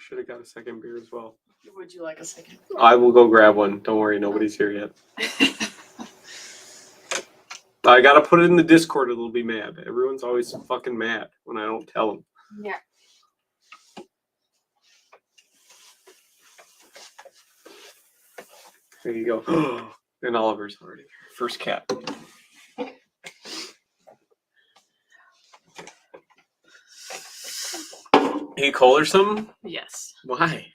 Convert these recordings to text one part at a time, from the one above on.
should have got a second beer as well. Would you like a second? I will go grab one. Don't worry, nobody's here yet. I gotta put it in the Discord or they'll be mad. Everyone's always fucking mad when I don't tell them. Yeah. There you go. And Oliver's already here. First cat. Hey, cold or something? Yes. Why?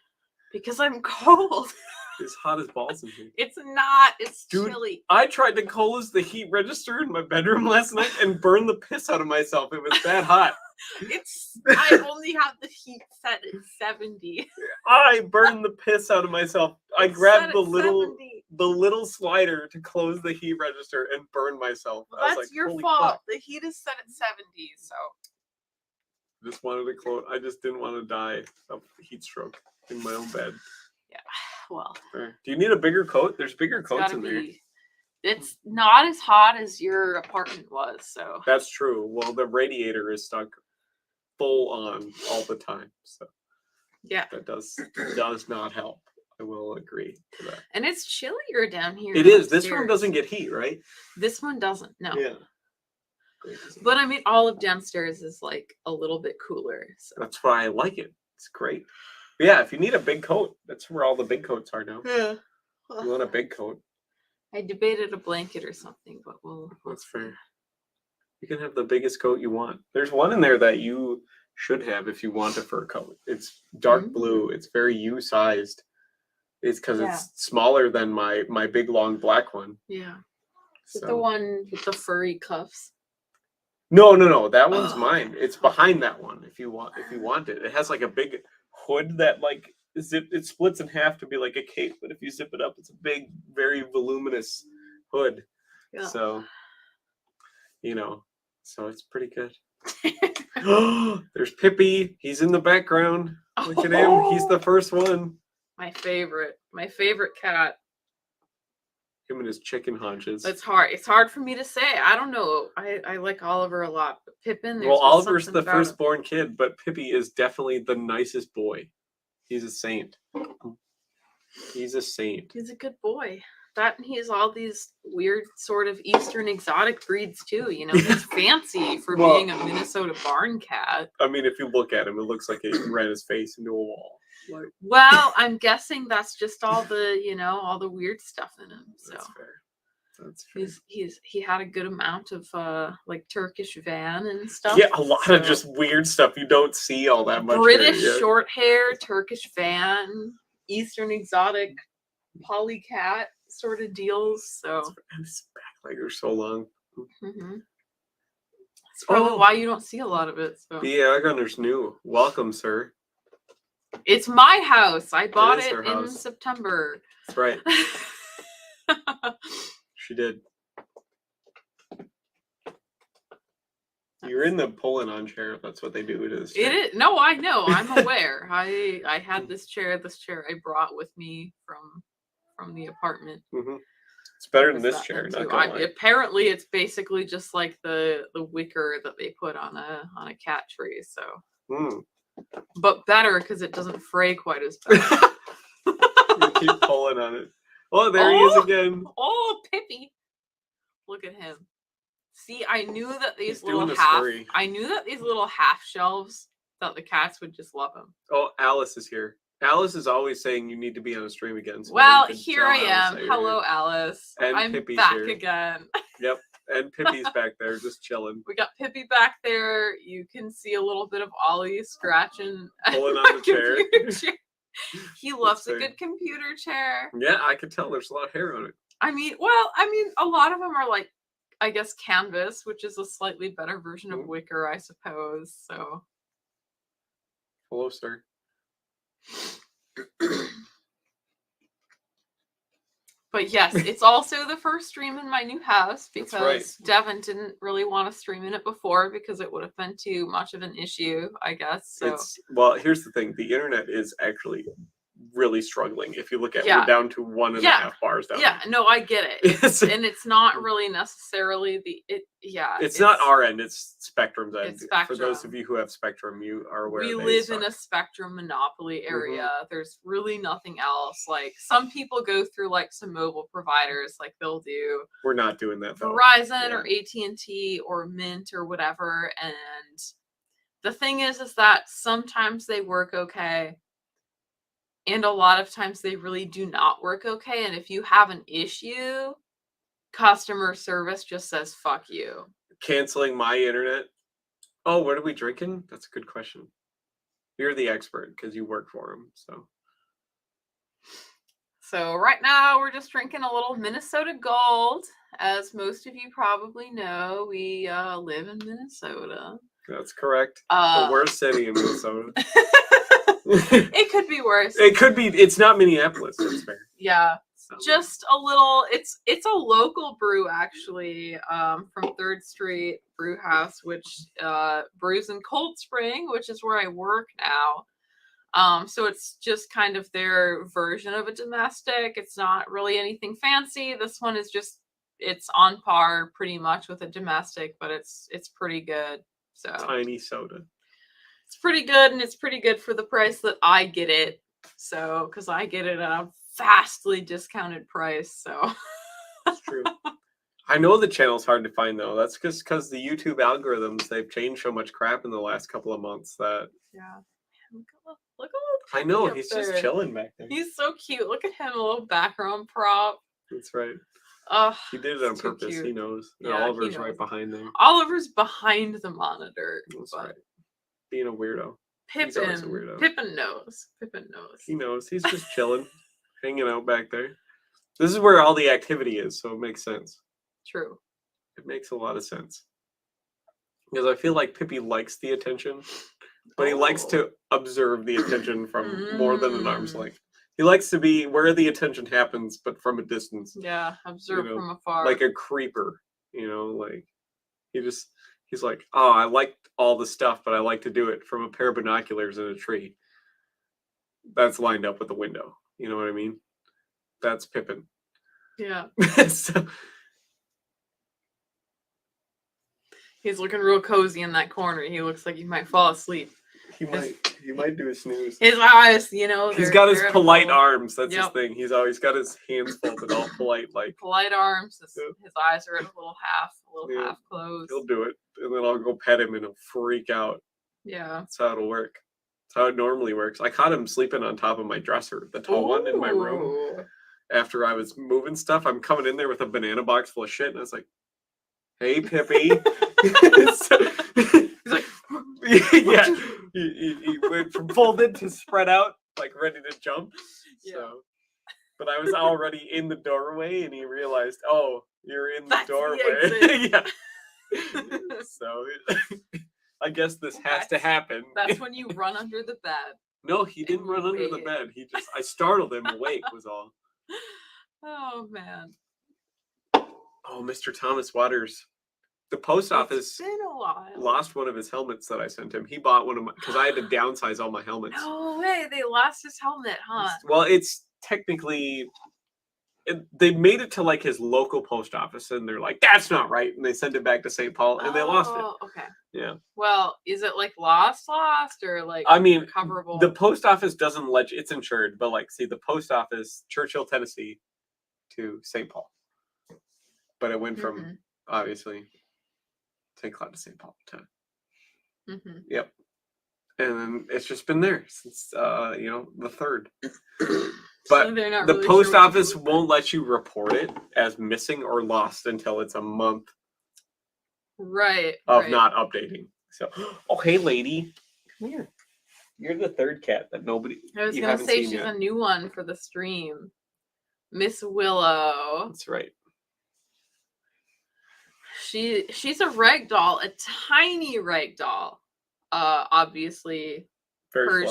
Because I'm cold. It's hot as balls in here. It's not. It's Dude, chilly. I tried to colas the heat register in my bedroom last night and burned the piss out of myself. It was that hot. I only have the heat set at 70. I burned the piss out of myself. I grabbed Set the at 70. little slider to close the heat register and burned myself. Well, I was that's like, your holy fault. fuck. The heat is set at 70, so. Just wanted to close. I just didn't want to die of heat stroke in my own bed. Yeah, well. Right. Do you need a bigger coat? There's bigger It's coats gotta in there. be. It's not as hot as your apartment was, so. That's true. Well, the radiator is stuck full on all the time, so Yeah. that does not help. I will agree to that. And it's chillier down here. It is. This upstairs. room doesn't get heat, right? This one doesn't, no. Yeah. But I mean, all of downstairs is like a little bit cooler. So. That's why I like it. It's great. But yeah, if you need a big coat, that's where all the big coats are now. Yeah. You want a big coat? I debated a blanket or something, but we'll That's see. fair. You can have the biggest coat you want. There's one in there that you should have if you want a fur coat. It's dark blue. It's very U-sized. It's because it's smaller than my big long black one. Yeah. Is So. it the one with the furry cuffs? No. That one's mine. It's behind that one. If you want it, it has like a big hood that like it splits in half to be like a cape. But if you zip it up, it's a big, very voluminous hood. Yeah. So, so it's pretty good. There's Pippi. He's in the background. Look at him. He's the first one. My favorite cat. Him and his chicken haunches. It's hard. It's hard for me to say. I don't know. I like Oliver a lot, but Pippin. Well, Oliver's the firstborn kid, but Pippi is definitely the nicest boy. He's a saint. He's a saint. He's a good boy. That and he has all these weird sort of Eastern exotic breeds too. He's fancy for being a Minnesota barn cat. I mean, if you look at him, it looks like he ran his face into a wall. Like, well, I'm guessing that's just all the all the weird stuff in him. So that's fair. That's fair. He had a good amount of like Turkish van and stuff. Yeah, a lot of just weird stuff you don't see all that much. British short hair, Turkish van, Eastern exotic polycat sort of deals. So his back legs are so long. Mm-hmm. That's probably why you don't see a lot of it. So the egg hunter's new. Welcome, sir. It's my house. I bought it in September. That's right. She did. You're in the pull-in-on chair. That's what they do to this chair. It is. No, I know. I'm aware. I had this chair I brought with me from the apartment. Mm-hmm. It's better than this chair. Not gonna lie. Apparently, it's basically just like the wicker that they put on a cat tree. So, but better because it doesn't fray quite as bad. You keep pulling on it. Oh, there he is again. Oh, Pippi! Look at him. See, I knew that these little half shelves that the cats would just love him. Oh, Alice is here. Alice is always saying you need to be on a stream again. So well, here I am. Hello, Alice. And I'm Pippi's back here. again. Yep. And Pippi's back there just chilling. We got Pippi back there. You can see a little bit of Ollie scratching. Pulling on the chair. He loves a good computer chair. Yeah, I could tell there's a lot of hair on it. I mean, a lot of them are like, I guess, canvas, which is a slightly better version of wicker, I suppose. So. Hello, sir. But yes, it's also the first stream in my new house because right. Devin didn't really want to stream in it before because it would have been too much of an issue, I guess. So Well, here's the thing. The internet is actually really struggling. If you look at, Yeah. we're down to 1.5 Yeah. bars down. Yeah, no, I get it. And it's not really necessarily It's not our end, it's Spectrum's end. It's For those of Spectrum. you who have Spectrum, you are aware We they live suck. in a Spectrum monopoly area. There's really nothing else. Like, some people go through like some mobile providers, like they'll do We're not doing that though. Verizon or AT&T or Mint or whatever. And the thing is that sometimes they work okay. And a lot of times they really do not work okay. And if you have an issue, customer service just says, fuck you. Canceling my internet. Oh, what are we drinking? That's a good question. You're the expert because you work for him. So right now we're just drinking a little Minnesota Gold. As most of you probably know, we live in Minnesota. That's correct. The worst city in Minnesota. It could be worse. It could be. It's not Minneapolis. That's fair. Yeah. Just a little. It's a local brew actually, from 3rd Street Brew House, which brews in Cold Spring, which is where I work now. So it's just kind of their version of a domestic. It's not really anything fancy. This one is just, it's on par pretty much with a domestic, but it's pretty good. So tiny soda. It's pretty good, and it's pretty good for the price that I get it. So, because I get it at a vastly discounted price. So that's true. I know the channel's hard to find though. That's just because the YouTube algorithms, they've changed so much crap in the last couple of months that. Yeah. Look at I know, he's just chilling back there. He's so cute. Look at him, a little background prop. That's right. Oh, he did it on purpose. Cute. He knows. Yeah, Oliver's right behind there. Oliver's behind the monitor. That's right. Being a weirdo. Pippin knows. He knows. He's just chilling, hanging out back there. This is where all the activity is, so it makes sense. True. It makes a lot of sense. Because I feel like Pippi likes the attention, but he likes to observe the attention from more than an arm's length. He likes to be where the attention happens, but from a distance. Yeah, observe from afar. Like a creeper, like he's like, oh, I like all the stuff, but I like to do it from a pair of binoculars in a tree that's lined up with the window. You know what I mean? That's Pippin. Yeah. So, he's looking real cozy in that corner. He looks like he might fall asleep. He might do a snooze. His eyes, he's got his polite arms. That's his thing. He's always got his hands folded, all polite, like polite arms. His eyes are at a little half closed. He'll do it, and then I'll go pet him, and he'll freak out. Yeah, that's how it'll work. That's how it normally works. I caught him sleeping on top of my dresser, the tall one in my room. After I was moving stuff, I'm coming in there with a banana box full of shit, and I was like, "Hey, Pippi." He's like, yeah. He went from folded to spread out, like ready to jump. Yeah. So, but I was already in the doorway, and he realized, "Oh, you're in the doorway." Yeah. So, I guess this has to happen. That's when you run under the bed. No, he didn't run under the bed. I startled him awake, was all. Oh man. Oh, Mr. Thomas Waters. The post office been a while. Lost one of his helmets that I sent him. He bought one of my, because I had to downsize all my helmets. No way, they lost his helmet, huh? Well, it's technically, they made it to like his local post office, and they're like, that's not right, and they sent it back to St. Paul, and they lost it. Okay. Yeah. Well, is it like lost, or like I mean, recoverable? The post office doesn't let you, it's insured, but like, see, the post office, Churchill, Tennessee, to St. Paul, but it went from obviously St. Cloud to St. Paul. Yep. And then it's just been there since the 3rd. But so the really post office won't let you report it as missing or lost until it's a month of not updating. So, oh hey lady, come here. You're the 3rd cat that nobody. I was gonna say she's a new one for the stream. Miss Willow. That's right. She's a ragdoll, a tiny ragdoll. Obviously very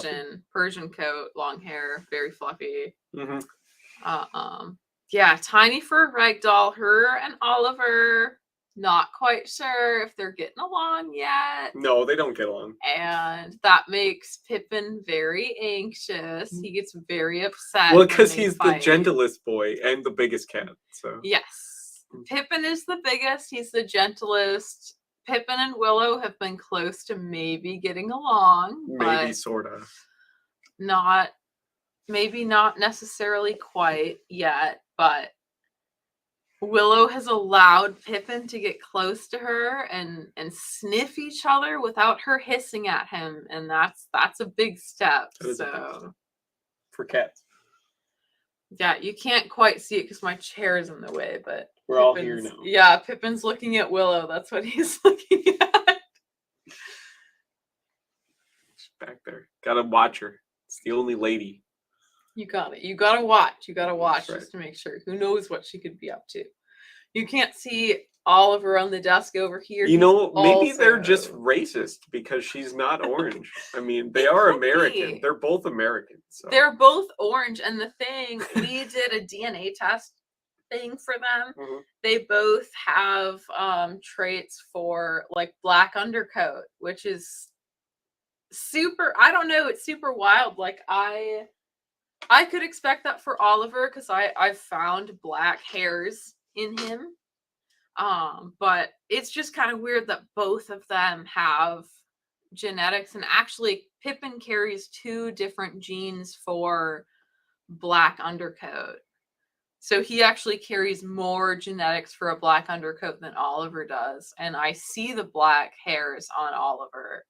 Persian coat, long hair, very fluffy. Mm-hmm. Yeah, tiny for a ragdoll. Her and Oliver Not quite sure if they're getting along yet. No, they don't get along. And that makes Pippin very anxious. He gets very upset. Well, when because they he's the fight. gentlest boy and the biggest cat. So Yes. Pippin is the biggest. He's the gentlest. Pippin and Willow have been close to maybe getting along. maybe But sorta. maybe not necessarily quite yet. But Willow has allowed Pippin to get close to her and sniff each other without her hissing at him, and that's a big step. That is a big So step. For cats. yeah, you can't quite see it because my chair is in the way, but We're all here Pippin's- now. Yeah, Pippin's looking at Willow. That's what he's looking at. She's back there. Gotta watch her. It's the only lady. You got it. You gotta watch. You gotta watch right. just to make sure. Who knows what she could be up to? You can't see Oliver on the desk over here. You know, maybe they're also- just racist because she's not orange. I mean, they It are could American. be. They're both American. So. They're both orange, and the thing we did a DNA test thing for them. Mhm. They both have traits for like black undercoat, which is super. I don't know. It's super wild. Like I could expect that for Oliver because I've found black hairs in him. But it's just kind of weird that both of them have genetics, and actually Pippin carries 2 different genes for black undercoat. So he actually carries more genetics for a black undercoat than Oliver does, and I see the black hairs on Oliver.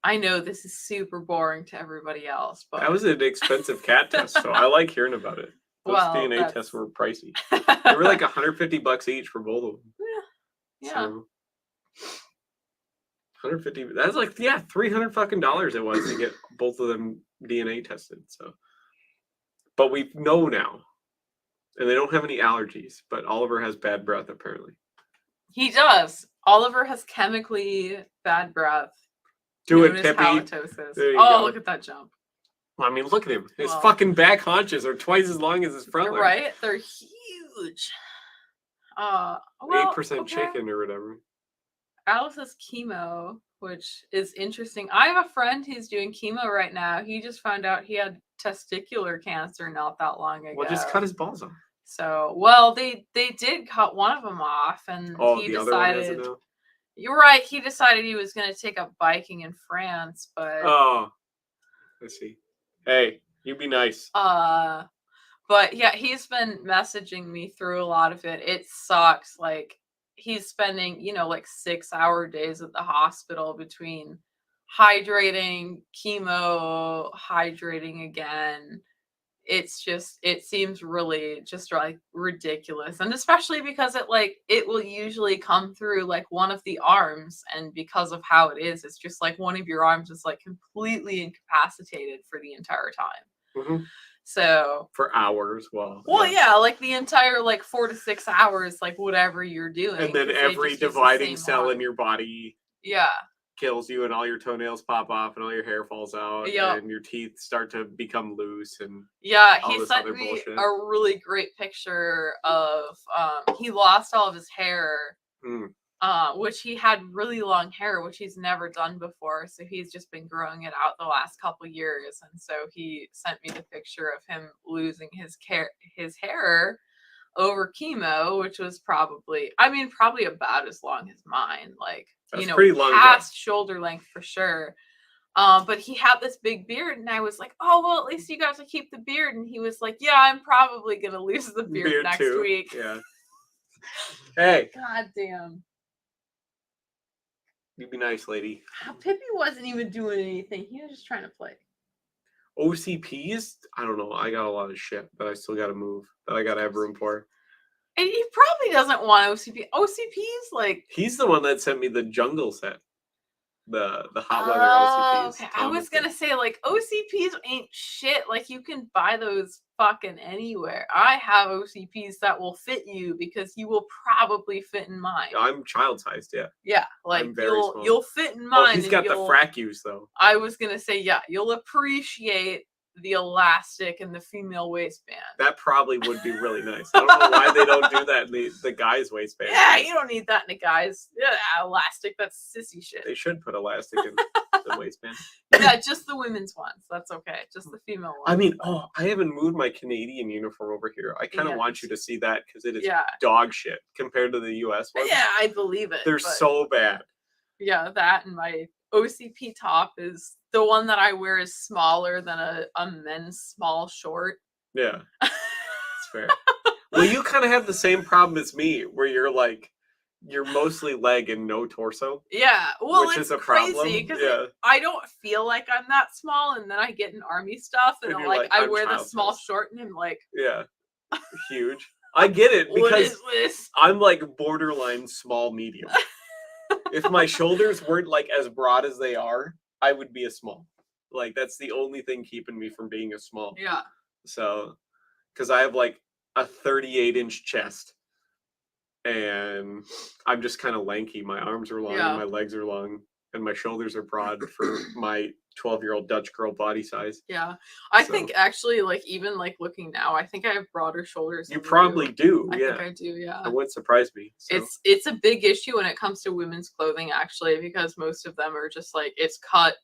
I know this is super boring to everybody else, but That was an expensive cat test, so I like hearing about it. Those Well, DNA that's- tests were pricey. They were like $150 each for both of them. yeah. So, 150. That's like $300 fucking dollars it was to get both of them DNA tested. So, but we know now, and they don't have any allergies. But Oliver has bad breath apparently. He does. Oliver has chemically bad breath. Do known it, as Pippi. halitosis. There you Oh, go. look at that jump. Well, I mean, look at him. His Well. fucking back haunches are twice as long as his front legs. Right? They're huge. Well, 8% okay. chicken or whatever. Alice has chemo, which is interesting. I have a friend who's doing chemo right now. He just found out he had testicular cancer not that long ago. Well, just cut his balls off. So, well, they did cut one of them off, and Oh, he the other one has it decided. now? You're right. He decided he was going to take up biking in France, but Oh, I see. Hey, you be nice. but yeah, he's been messaging me through a lot of it. It sucks. Like he's spending, like 6-hour days at the hospital between hydrating, chemo, hydrating again. It seems really just like ridiculous. And especially because it will usually come through like one of the arms, and because of how it is, it's just like one of your arms is like completely incapacitated for the entire time. Mhm. So For hours. Well, yeah, like the entire like 4 to 6 hours, like whatever you're doing. And then 'cause they every just use the dividing same cell in arm. your body Yeah. kills you, and all your toenails pop off, and all your hair falls out, Yup. and your teeth start to become loose. And Yeah, all he this sent other me bullshit. a really great picture of he lost all of his hair, Mm. which he had really long hair, which he's never done before. So he's just been growing it out the last couple years, and so he sent me the picture of him losing his hair over chemo, which was probably about as long as mine, like That's pretty long past shoulder length for sure. But he had this big beard, and I was like, oh, well, at least you got to keep the beard. And he was like, yeah, I'm probably going to lose the beard next too. week. Yeah. Hey, God damn. you be nice, lady. Pippi wasn't even doing anything. He was just trying to play. OCPs? I don't know. I got a lot of shit that I still got to move, that I got to have room for. And he probably doesn't want OCP. OCPs, like... He's the one that sent me the jungle set. The hot weather Oh, OCPs. okay. I was going to say, like, OCPs ain't shit. Like, you can buy those fucking anywhere. I have OCPs that will fit you because you will probably fit in mine. I'm child sized, yeah. Yeah, like I'm very small. you'll fit in mine. Oh, he's and got the you'll- frac use though. I was gonna say, yeah, you'll appreciate the elastic and the female waistband. That probably would be really nice. I don't know why they don't do that in the guy's waistband. Yeah, you don't need that in a guy's elastic. That's sissy shit. They should put elastic in the waistband. Yeah, just the women's ones. That's okay. Just the female ones. I mean, I haven't moved my Canadian uniform over here. I kind of want you to see that because it is dog shit compared to the U.S. ones. Yeah, I believe it. They're so bad. Yeah, that and my OCP top is the one that I wear is smaller than a men's small short. Yeah, that's fair. Well, you kind of have the same problem as me, where you're like, you're mostly leg and no torso. Yeah, well, which it's is a crazy because I don't feel like I'm that small, and then I get in army stuff, and I'm like, I wear the small short, and I'm like, yeah, huge. I get it because what is this? I'm like borderline small medium. If my shoulders weren't like as broad as they are, I would be a small. Like that's the only thing keeping me from being a small. Yeah. So, because I have like a 38-inch chest, and I'm just kind of lanky. My arms are long, and my legs are long, and my shoulders are broad for my 12-year-old Dutch girl body size. Yeah, I think actually, like even like looking now, I think I have broader shoulders. You probably do. I think I do. Yeah, it wouldn't surprise me. So. It's a big issue when it comes to women's clothing, actually, because most of them are just like it's cut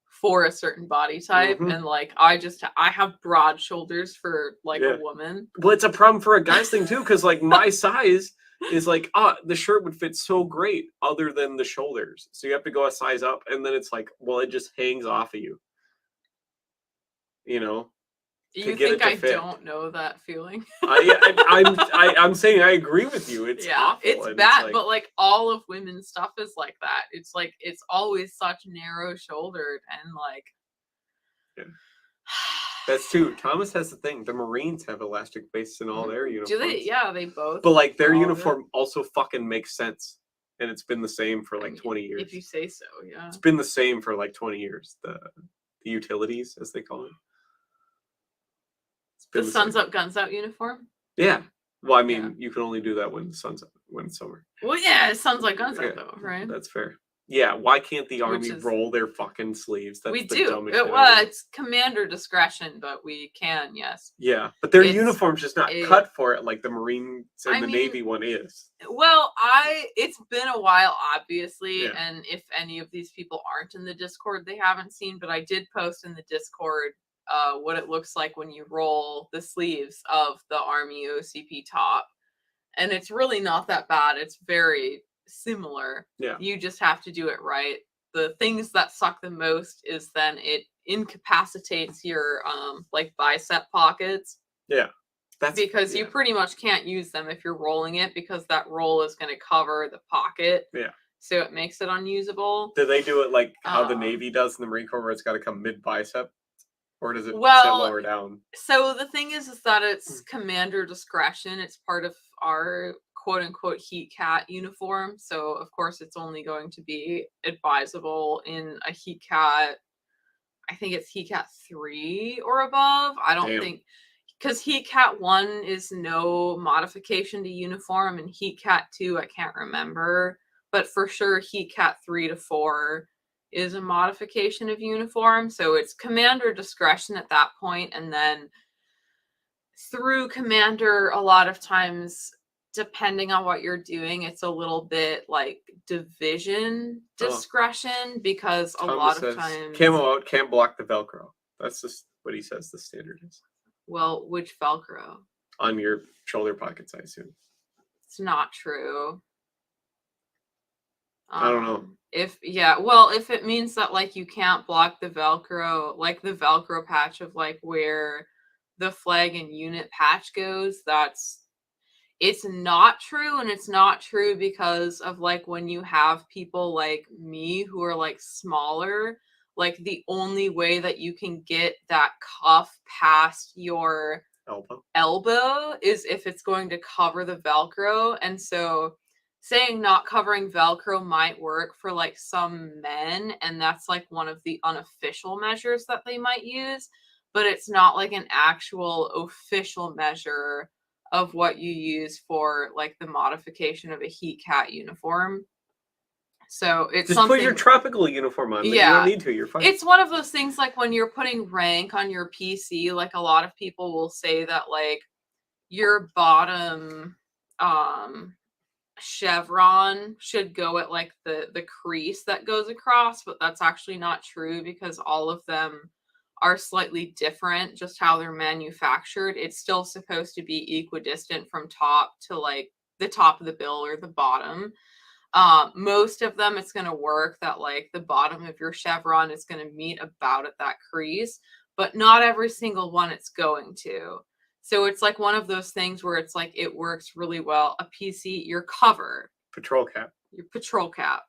for a certain body type, and like I have broad shoulders for like a woman. Well, it's a problem for a guy's thing too, because like my size is like, the shirt would fit so great other than the shoulders. So you have to go a size up, and then it's like, well, it just hangs off of you. You know? You think I don't know that feeling? I'm saying I agree with you. It's awful. It's bad, but like all of women's stuff is like that. It's like it's always such narrow shouldered and like. Yeah. That's true. Thomas has the thing. The Marines have elastic waists in all their uniforms. Do they? Yeah, they both. But like their uniform also fucking makes sense, and it's been the same for like 20 years. If you say so, yeah. It's been the same for like 20 years. The utilities, as they call it. The sun's up, guns out uniform? Yeah. Well, I mean, you can only do that when the sun's up, when it's summer. Well, yeah, sun's like guns out, though, right? That's fair. Yeah, why can't the army roll their fucking sleeves? That's we the do. Dumbest It's commander discretion, but we can, yes. Yeah, but their uniform's just not cut for it like the Marines and the Navy one is. Well, it's been a while, obviously, and if any of these people aren't in the Discord, they haven't seen, but I did post in the Discord what it looks like when you roll the sleeves of the Army OCP top. And it's really not that bad. It's very similar. Yeah. You just have to do it right. The things that suck the most is then it incapacitates your like bicep pockets. Yeah. That's because you pretty much can't use them if you're rolling it because that roll is going to cover the pocket. Yeah. So it makes it unusable. Do they do it like how the Navy does in the Marine Corps where it's got to come mid bicep? Or does it sit lower down? So the thing is that it's commander discretion. It's part of our quote-unquote heat cat uniform. So, of course, it's only going to be advisable in a heat cat. I think it's heat cat 3 or above. I don't think... Because heat cat 1 is no modification to uniform, and heat cat 2, I can't remember. But for sure, heat cat 3 to 4... is a modification of uniform, so it's commander discretion at that point, and then through commander, a lot of times, depending on what you're doing, it's a little bit like division discretion because Thomas a lot of times camo out can't block the Velcro. That's just what he says the standard is. Well, which Velcro? On your shoulder pockets, I assume. It's not true. I don't know. If it means that like you can't block the Velcro, like the Velcro patch of like where the flag and unit patch goes, it's not true. And it's not true because of like when you have people like me who are like smaller, like the only way that you can get that cuff past your elbow is if it's going to cover the Velcro. And so saying not covering Velcro might work for like some men, and that's like one of the unofficial measures that they might use, but it's not like an actual official measure of what you use for like the modification of a heat cat uniform. So it's Just something. put your tropical uniform on. Yeah. You don't need to. You're fine. It's one of those things like when you're putting rank on your PC, like a lot of people will say that like your bottom chevron should go at like the crease that goes across, but that's actually not true because all of them are slightly different, just how they're manufactured. It's still supposed to be equidistant from top to like the top of the bill or the bottom. Most of them it's going to work that like the bottom of your chevron is going to meet about at that crease, but not every single one it's going to. So it's like one of those things where it's like it works really well. A PC, your cover, Patrol cap. your patrol cap.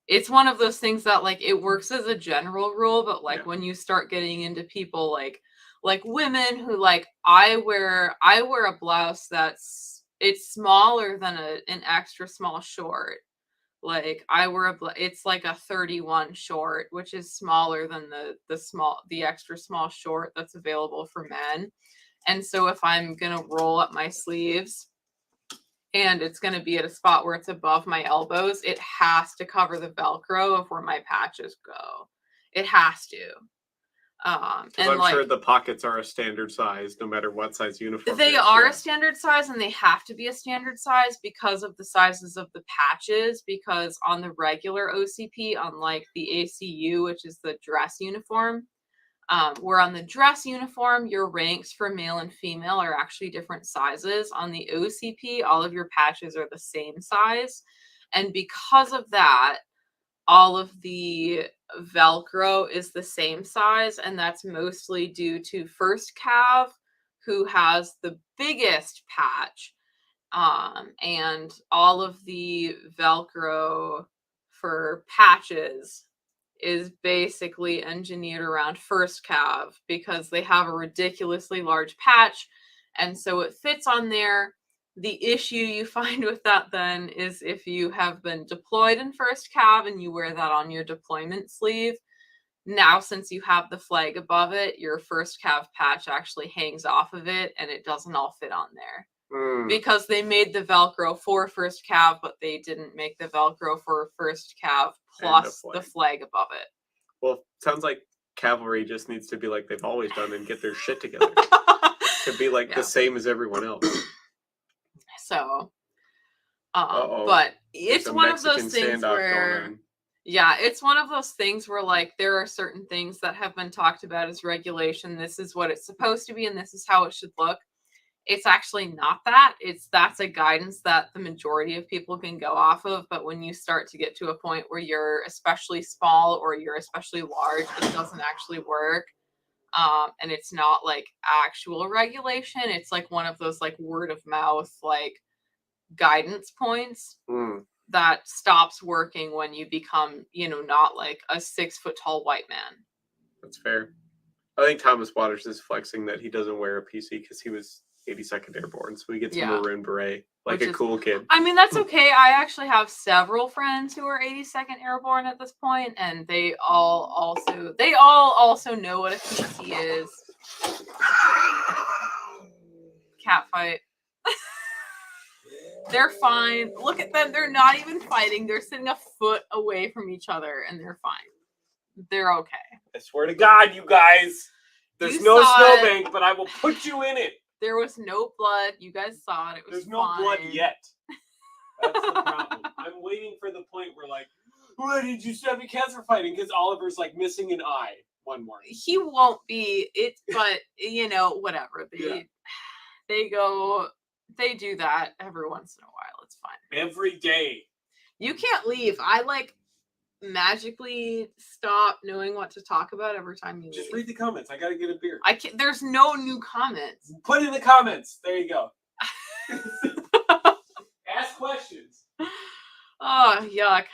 It's one of those things that like it works as a general rule, but like when you start getting into people like women who like I wear a blouse that's it's smaller than an extra small short. Like I wear it's like a 31 short, which is smaller than the extra small short that's available for men. And so if I'm going to roll up my sleeves and it's going to be at a spot where it's above my elbows, it has to cover the Velcro of where my patches go. It has to. And I'm sure the pockets are a standard size, no matter what size uniform. They are a standard size, and they have to be a standard size because of the sizes of the patches. Because on the regular OCP, unlike the ACU, which is the dress uniform, where on the dress uniform, your ranks for male and female are actually different sizes. On the OCP, all of your patches are the same size. And because of that, all of the Velcro is the same size. And that's mostly due to First Cav, who has the biggest patch. And all of the Velcro for patches is basically engineered around First Cav because they have a ridiculously large patch, and so it fits on there. The issue you find with that then is if you have been deployed in First Cav and you wear that on your deployment sleeve, now since you have the flag above it, your First Cav patch actually hangs off of it and it doesn't all fit on there. Because they made the Velcro for First Cav, but they didn't make the Velcro for First Cav plus the flag above it. Well, sounds like cavalry just needs to be like they've always done and get their shit together. To be like the same as everyone else. So, but it's one of those things where, it's one of those things where like there are certain things that have been talked about as regulation. This is what it's supposed to be, and this is how it should look. It's actually not that. That's a guidance that the majority of people can go off of. But when you start to get to a point where you're especially small or you're especially large, it doesn't actually work. And it's not like actual regulation. It's like one of those like word of mouth, like guidance points that stops working when you become, not like a 6 foot tall white man. That's fair. I think Thomas Waters is flexing that he doesn't wear a PC because he was 82nd Airborne, so he gets a maroon beret like a cool kid. I mean, that's okay. I actually have several friends who are 82nd Airborne at this point, and they all also know what a PC is. Cat fight. They're fine. Look at them. They're not even fighting. They're sitting a foot away from each other, and they're fine. They're okay. I swear to God, you guys, there's no snowbank, but I will put you in it. There was no blood. You guys saw it. It was There's no blood yet. That's the problem. I'm waiting for the point where, like, why did you stab your cats for fighting? Because Oliver's, like, missing an eye one morning. He won't be. But, whatever. They do that every once in a while. It's fine. Every day. You can't leave. I, magically stop knowing what to talk about every time you just read the comments. I gotta get a beer. I can't. There's no new comments. Put in the comments. There you go. Ask questions. Oh, yuck.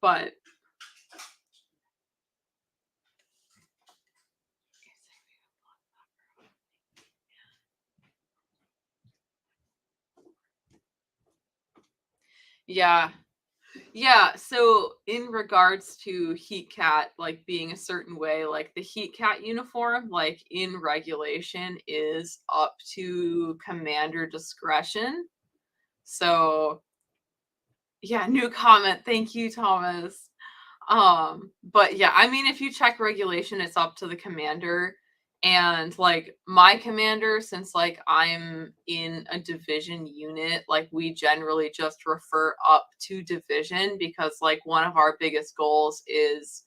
But yeah, so in regards to Heat Cat being a certain way, the Heat Cat uniform in regulation is up to commander discretion. So Yeah, new comment. Thank you, Thomas. But yeah, I mean, if you check regulation, it's up to the commander. And like my commander, since like I'm in a division unit, like we generally just refer up to division because like one of our biggest goals is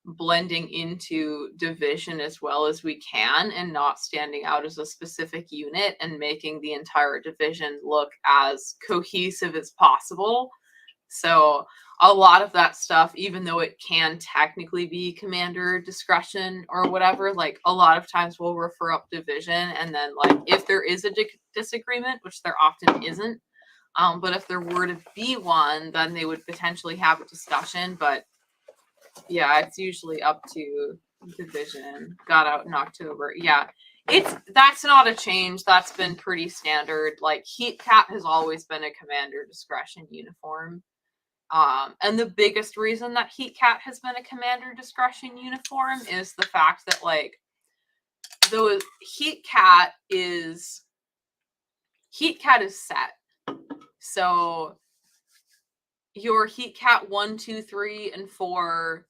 blending into division as well as we can and not standing out as a specific unit and making the entire division look as cohesive as possible. So a lot of that stuff, even though it can technically be commander discretion or whatever, like a lot of times we'll refer up division, and then like if there is a disagreement, which there often isn't, but if there were to be one, then they would potentially have a discussion. But yeah, it's usually up to division. Got out in October. Yeah. That's not a change. That's been pretty standard. Like Heat Cat has always been a commander discretion uniform. And the biggest reason that Heat Cat has been a commander discretion uniform is the fact that like the Heat Cat is set. So your Heat Cat 1, 2, 3, and 4,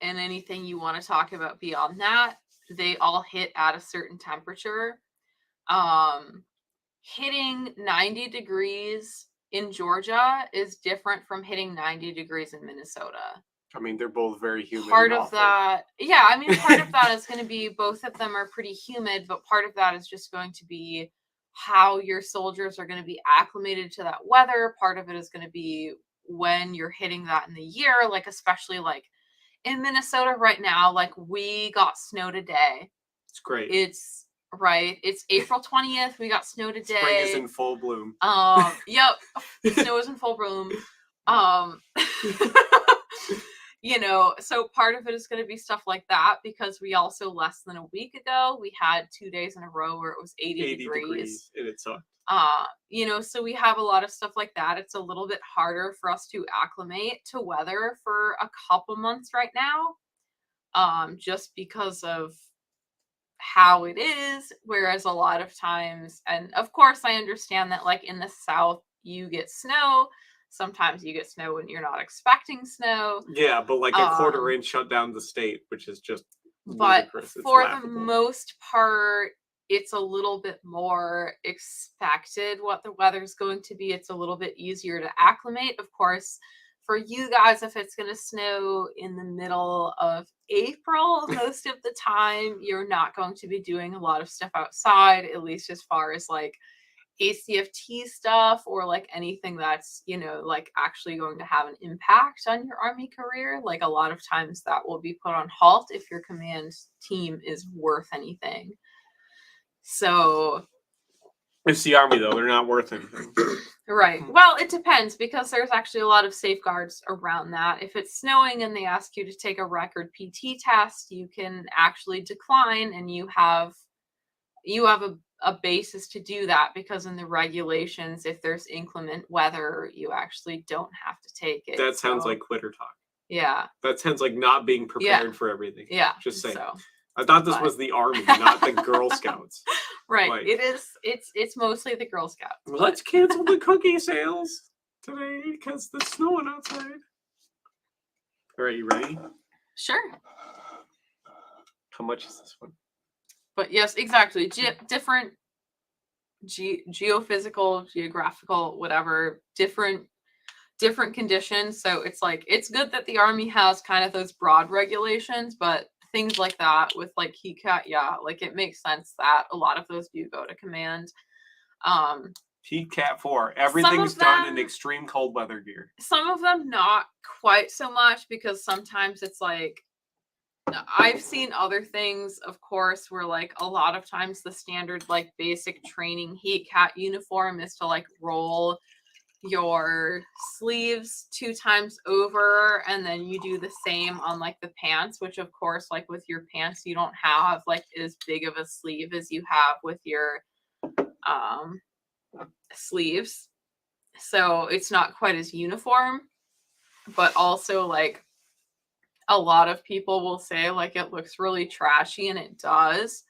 and anything you want to talk about beyond that, they all hit at a certain temperature. Hitting 90 degrees in Georgia is different from hitting 90 degrees in Minnesota. I mean, they're both very humid. Part of that, yeah, I mean, part of that is going to be both of them are pretty humid, but part of that is just going to be how your soldiers are going to be acclimated to that weather. Part of it is going to be when you're hitting that in the year, like especially like in Minnesota right now, like we got snow today. It's great. It's right. It's April 20th. We got snow today. Spring is in full bloom. Yep. Snow is in full bloom. You know, so part of it is going to be stuff like that because we also less than a week ago, we had 2 days in a row where it was 80 degrees. And it sucked. You know, so we have a lot of stuff like that. It's a little bit harder for us to acclimate to weather for a couple months right now. Just because of how it is. Whereas a lot of times, and of course I understand that like in the South, you get snow. Sometimes you get snow when you're not expecting snow. Yeah, but like a quarter inch shut down the state, which is just ludicrous. But for the most part, it's a little bit more expected what the weather's going to be. It's a little bit easier to acclimate. Of course, for you guys, if it's going to snow in the middle of April, most of the time, you're not going to be doing a lot of stuff outside, at least as far as like ACFT stuff or like anything that's, you know, like actually going to have an impact on your Army career. Like a lot of times that will be put on halt if your command team is worth anything. So it's the Army though, they're not worth anything. Right. Well, it depends because there's actually a lot of safeguards around that. If it's snowing and they ask you to take a record PT test, you can actually decline and you have a basis to do that because in the regulations, if there's inclement weather, you actually don't have to take it. That sounds like quitter talk. Yeah. That sounds like not being prepared for everything. Yeah. Just saying. So, I thought this was the Army, not the Girl Scouts. Right. Like, it is. It's mostly the Girl Scouts. Let's cancel the cookie sales today because it's snowing outside. All right, you ready? Sure. How much is this one? But yes, exactly. Different geophysical, geographical, whatever, different conditions. So it's like, it's good that the Army has kind of those broad regulations, but things like that with like Heat Cat, yeah, like it makes sense that a lot of those do go to command. Heat Cat 4, everything's done in extreme cold weather gear. Some of them not quite so much because sometimes it's like, I've seen other things, of course, where like a lot of times the standard like basic training Heat Cat uniform is to like roll your sleeves 2 times over and then you do the same on like the pants, which of course like with your pants you don't have like as big of a sleeve as you have with your sleeves, so it's not quite as uniform. But also like a lot of people will say like it looks really trashy, and it does.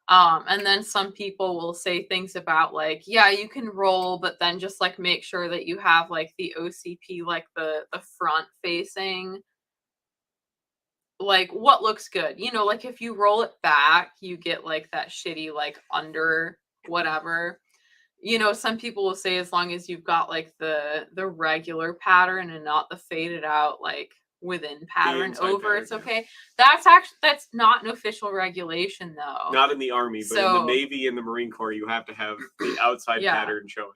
And then some people will say things about like, yeah, you can roll, but then just like make sure that you have like the OCP, like the front facing, like what looks good. You know, like if you roll it back, you get like that shitty like under whatever. You know, some people will say as long as you've got like the regular pattern and not the faded out like within pattern inside over, pattern, it's yeah. okay. That's not an official regulation though. Not in the Army, but in So- the Navy and the Marine Corps, you have to have the outside Yeah. pattern showing.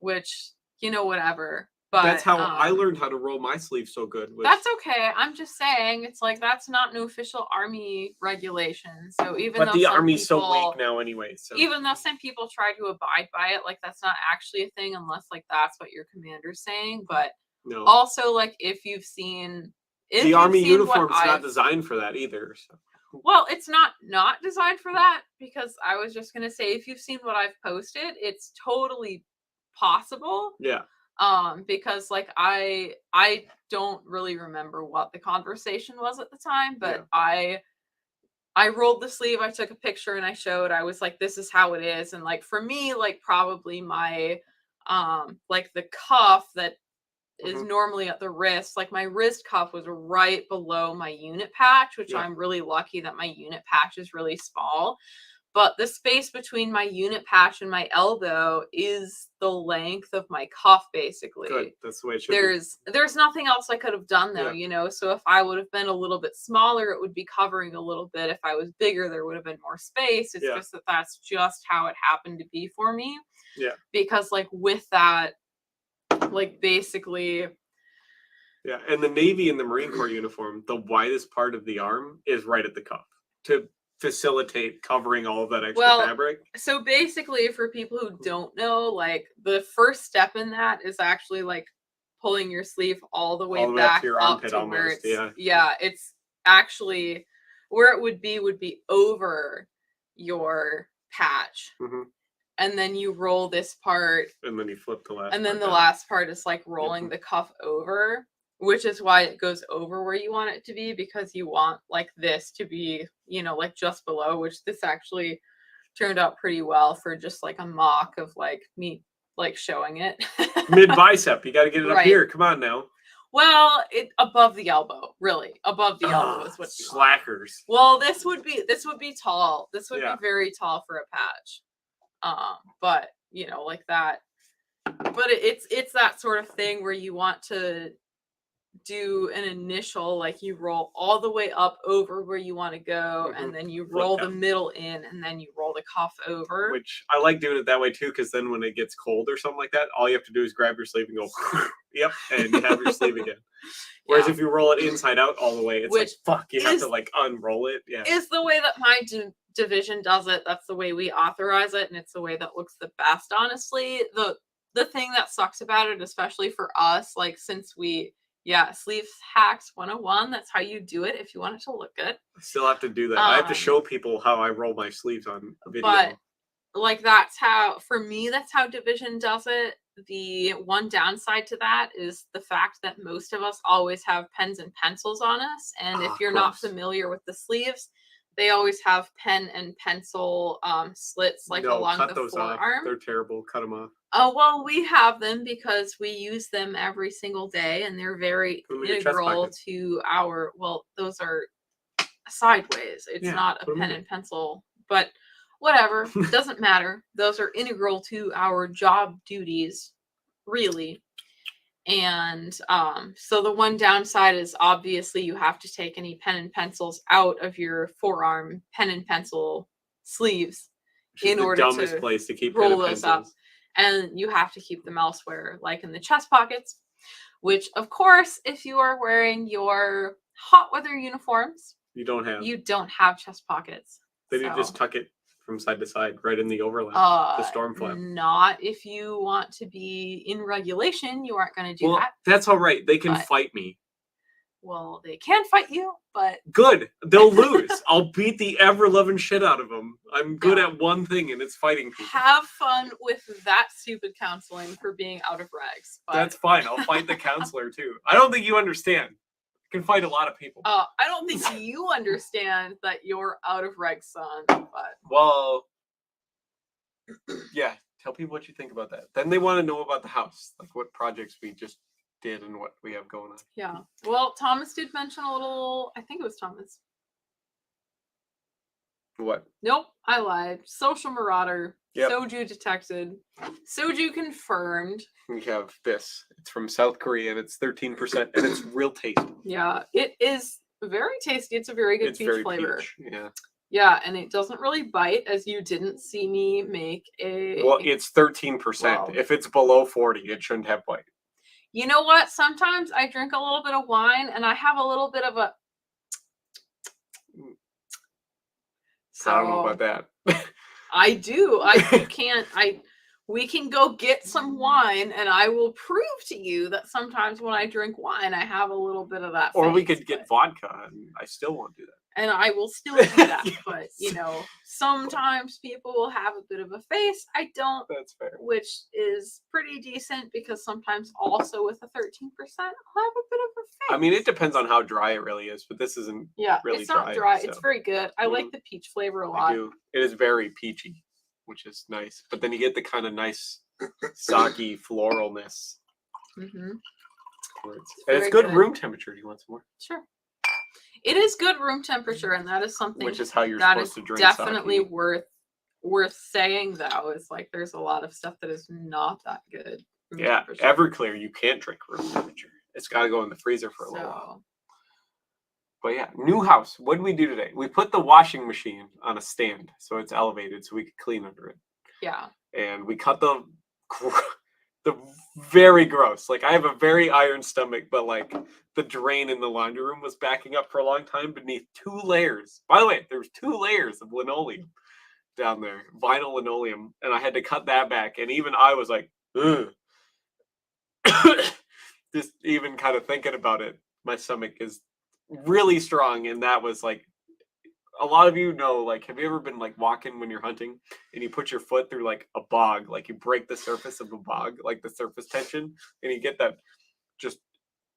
Which, you know, whatever. But That's how I learned how to roll my sleeves so good. Was, That's okay. I'm just saying, it's like that's not an official Army regulation. So even but though the some Army's so people, weak now anyway. So even though some people try to abide by it, like that's not actually a thing unless like that's what your commander's saying. But no, also, like if you've seen the you've Army seen what uniform's not I've- designed for that either. So. Well, it's not designed for that, because I was just gonna say if you've seen what I've posted, it's totally possible. Yeah. Because like I don't really remember what the conversation was at the time, but Yeah. I rolled the sleeve, I took a picture and I showed, I was like, this is how it is. And like for me, like probably my like the cuff that is normally at the wrist, like my wrist cuff was right below my unit patch, which Yeah. I'm really lucky that my unit patch is really small. But the space between my unit patch and my elbow is the length of my cuff, basically. Good. That's the way it should be. There's nothing else I could have done though, Yeah. you know. So if I would have been a little bit smaller, it would be covering a little bit. If I was bigger, there would have been more space. It's Yeah. just that's just how it happened to be for me. Yeah. Because like with that, like basically, Yeah, and the Navy and the Marine Corps uniform, the widest part of the arm is right at the cuff to facilitate covering all of that extra fabric. So basically, for people who don't know, like the first step in that is actually like pulling your sleeve all the way All the way back up to your up armpit to where almost, it's yeah. it's actually where it would be over your patch. Mhm. And then you roll this part, And then you flip the last and then part the down. last part is like rolling Mhm. the cuff over, which is why it goes over where you want it to be, because you want like this to be, you know, like just below, which this actually turned out pretty well for just like a mock of like me like showing it. Mid bicep, you got to get it up Right. here. Come on now. Well, it above the elbow, really. Above the elbow is what you want. Slackers. Well, this would be tall. This would Yeah. be very tall for a patch. But you know, like that. But it's that sort of thing where you want to do an initial, like you roll all the way up over where you want to go, Mhm. and then you Flip roll the down. middle in, and then you roll the cuff over. Which I like doing it that way too, because then when it gets cold or something like that, all you have to do is grab your sleeve and go, yep, and you have your sleeve again. Whereas Yeah. if you roll it inside out all the way, it's Which like, fuck, you have is- to like unroll it. Yeah. Is the way that my division does it. That's the way we authorize it, and it's the way that looks the best, honestly. The thing that sucks about it, especially for us, like since sleeves hacks 101, that's how you do it if you want it to look good. I still have to do that. I have to Um, show people how I roll my sleeves on video. But like that's how, for me, that's how division does it. The one downside to that is the fact that most of us always have pens and pencils on us, and if you're not gross. familiar with the sleeves, they always have pen and pencil slits like No, along cut the those off. forearm. They're terrible. Cut them off. Oh, well, we have them because we use them every single day, and they're very Put 'em in your chest integral pocket. to our, well, those are sideways. It's Yeah, not a put 'em in pen there. and pencil, but whatever, doesn't matter. Those are integral to our job duties, really. And so the one downside is obviously you have to take any pen and pencils out of your forearm pen and pencil sleeves Which is in the order dumbest to place to keep roll pen and those up. pencils. And you have to keep them elsewhere, like in the chest pockets, which of course, if you are wearing your hot weather uniforms, You don't have. you don't have chest pockets. Then you just So, tuck it from side to side, right in the overlap. The storm flap. not if you want to be in regulation, you aren't going to do Well, that. that's all right. They can But- fight me. Well, they can fight you, but Good. They'll lose. I'll beat the ever-loving shit out of them. I'm good Yeah. at one thing, and it's fighting people. have fun with that stupid counseling for being out of regs. But That's fine. I'll fight the counselor too. I don't think you understand. can fight a lot of people. I don't think you understand that you're out of reg, son. But Well, yeah. Tell people what you think about that. Then they want to know about the house, like what projects we just did and what we have going on. yeah. Well, Thomas did mention a little. I think it was Thomas. What? Nope, I lied. Social Marauder. Yep. Soju detected. Soju confirmed. We have this. It's from South Korea and it's 13% and it's real tasty. Yeah, it is very tasty. It's a very good peach flavor. Peach. Yeah. Yeah, and it doesn't really bite, as you didn't see me make a. Well, it's 13%. Wow. If it's below 40, it shouldn't have bite. You know what? Sometimes I drink a little bit of wine and I have a little bit of a. So I don't know about that. I do. We can go get some wine and I will prove to you that sometimes when I drink wine, I have a little bit of that. Or we could get vodka and I still won't do that. And I will still do that. But, you know, sometimes people will have a bit of a face. I don't. That's fair. Which is pretty decent because sometimes also with a 13%, I'll have a bit of a face. I mean, it depends on how dry it really is, but this isn't really it's not dry. It's very good. I like the peach flavor a lot. I do. It is very peachy, which is nice. But then you get the kind of nice sake floralness. Mm-hmm. And it's good room temperature. Do you want some more? Sure. It is good room temperature, and that is something which is how you're that supposed is to drink definitely sake. worth saying, though. Is like there's a lot of stuff that is not that good. Yeah, Everclear you can't drink room temperature. It's got to go in the freezer for a little while. But yeah, new house. What did we do today? We put the washing machine on a stand so it's elevated so we could clean under it. Yeah. And we cut the very gross. Like, I have a very iron stomach, but like the drain in the laundry room was backing up for a long time beneath 2 layers. By the way, there's 2 layers of linoleum down there, vinyl linoleum, and I had to cut that back. And even I was like, ugh. Just even kind of thinking about it, my stomach is really strong. And that was like, a lot of you know, like, have you ever been like walking when you're hunting and you put your foot through like a bog, like you break the surface of a bog, like the surface tension, and you get that just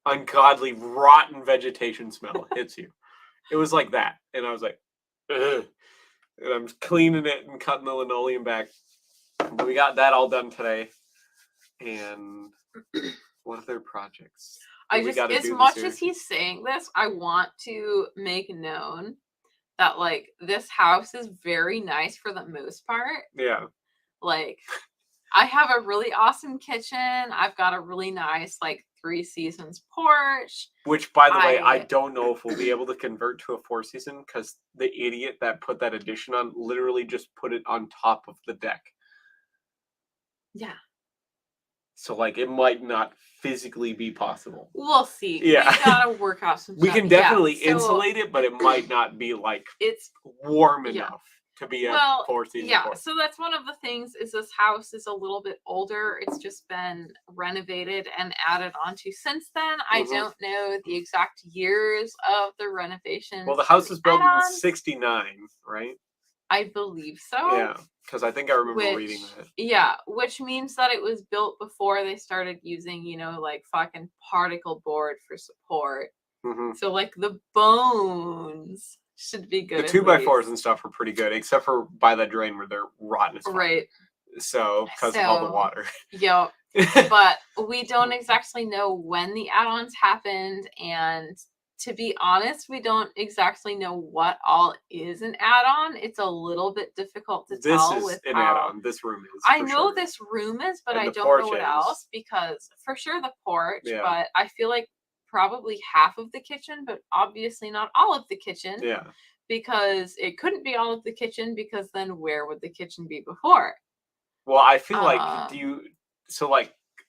ungodly rotten vegetation smell hits you. It was like that. And I was like, ugh. And I'm cleaning it and cutting the linoleum back. But we got that all done today. And what other projects? As much as he's saying this, I want to make known that like this house is very nice for the most part. Yeah. Like I have a really awesome kitchen. I've got a really nice like 3 seasons porch. Which, by the way, I don't know if we'll be able to convert to a 4-season because the idiot that put that addition on literally just put it on top of the deck. Yeah. So like it might not physically be possible. We'll see. Yeah. We gotta work out some We stuff. can definitely insulate it, but it might not be like it's warm enough to be a 4-season. Yeah, so that's one of the things is this house is a little bit older. It's just been renovated and added onto since then. I don't know the exact years of the renovation. Well, the house was built in 69, right? I believe so. Yeah, because I think I remember reading that. Yeah, which means that it was built before they started using, you know, like fucking particle board for support. Mm-hmm. So like the bones should be good. The 2x4s and stuff are pretty good, except for by the drain where they're rotten as fuck. Right. So because of all the water. Yep. But we don't exactly know when the add-ons happened, and to be honest, we don't exactly know what all is an add-on. It's a little bit difficult to tell. This is an add-on. This room is. I know this room is, but I don't know what else, because for sure the porch, but I feel like probably half of the kitchen, but obviously not all of the kitchen. Yeah. Because it couldn't be all of the kitchen, because then where would the kitchen be before? Well, I feel like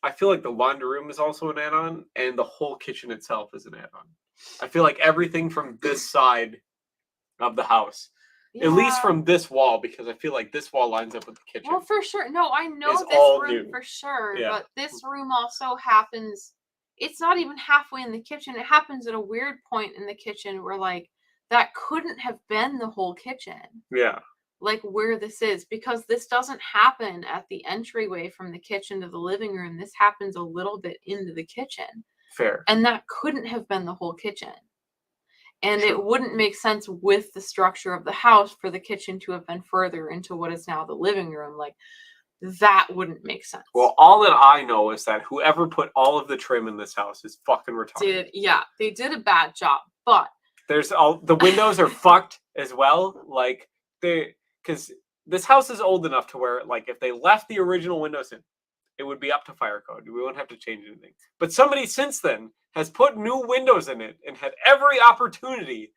I feel like the laundry room is also an add-on, and the whole kitchen itself is an add-on. I feel like everything from this side of the house, at least from this wall, because I feel like this wall lines up with the kitchen. Well, for sure. No, I know this room for sure, but this room also happens. It's not even halfway in the kitchen. It happens at a weird point in the kitchen where like that couldn't have been the whole kitchen. Yeah. Like where this is, because this doesn't happen at the entryway from the kitchen to the living room. This happens a little bit into the kitchen. Fair. And that couldn't have been the whole kitchen. And True. it wouldn't make sense with the structure of the house for the kitchen to have been further into what is now the living room. Like, that wouldn't make sense. Well, all that I know is that whoever put all of the trim in this house is fucking retarded. They did a bad job, but There's all the windows are fucked as well. Like because this house is old enough to where, like, if they left the original windows in, it would be up to fire code. We wouldn't have to change anything. But somebody since then has put new windows in it and had every opportunity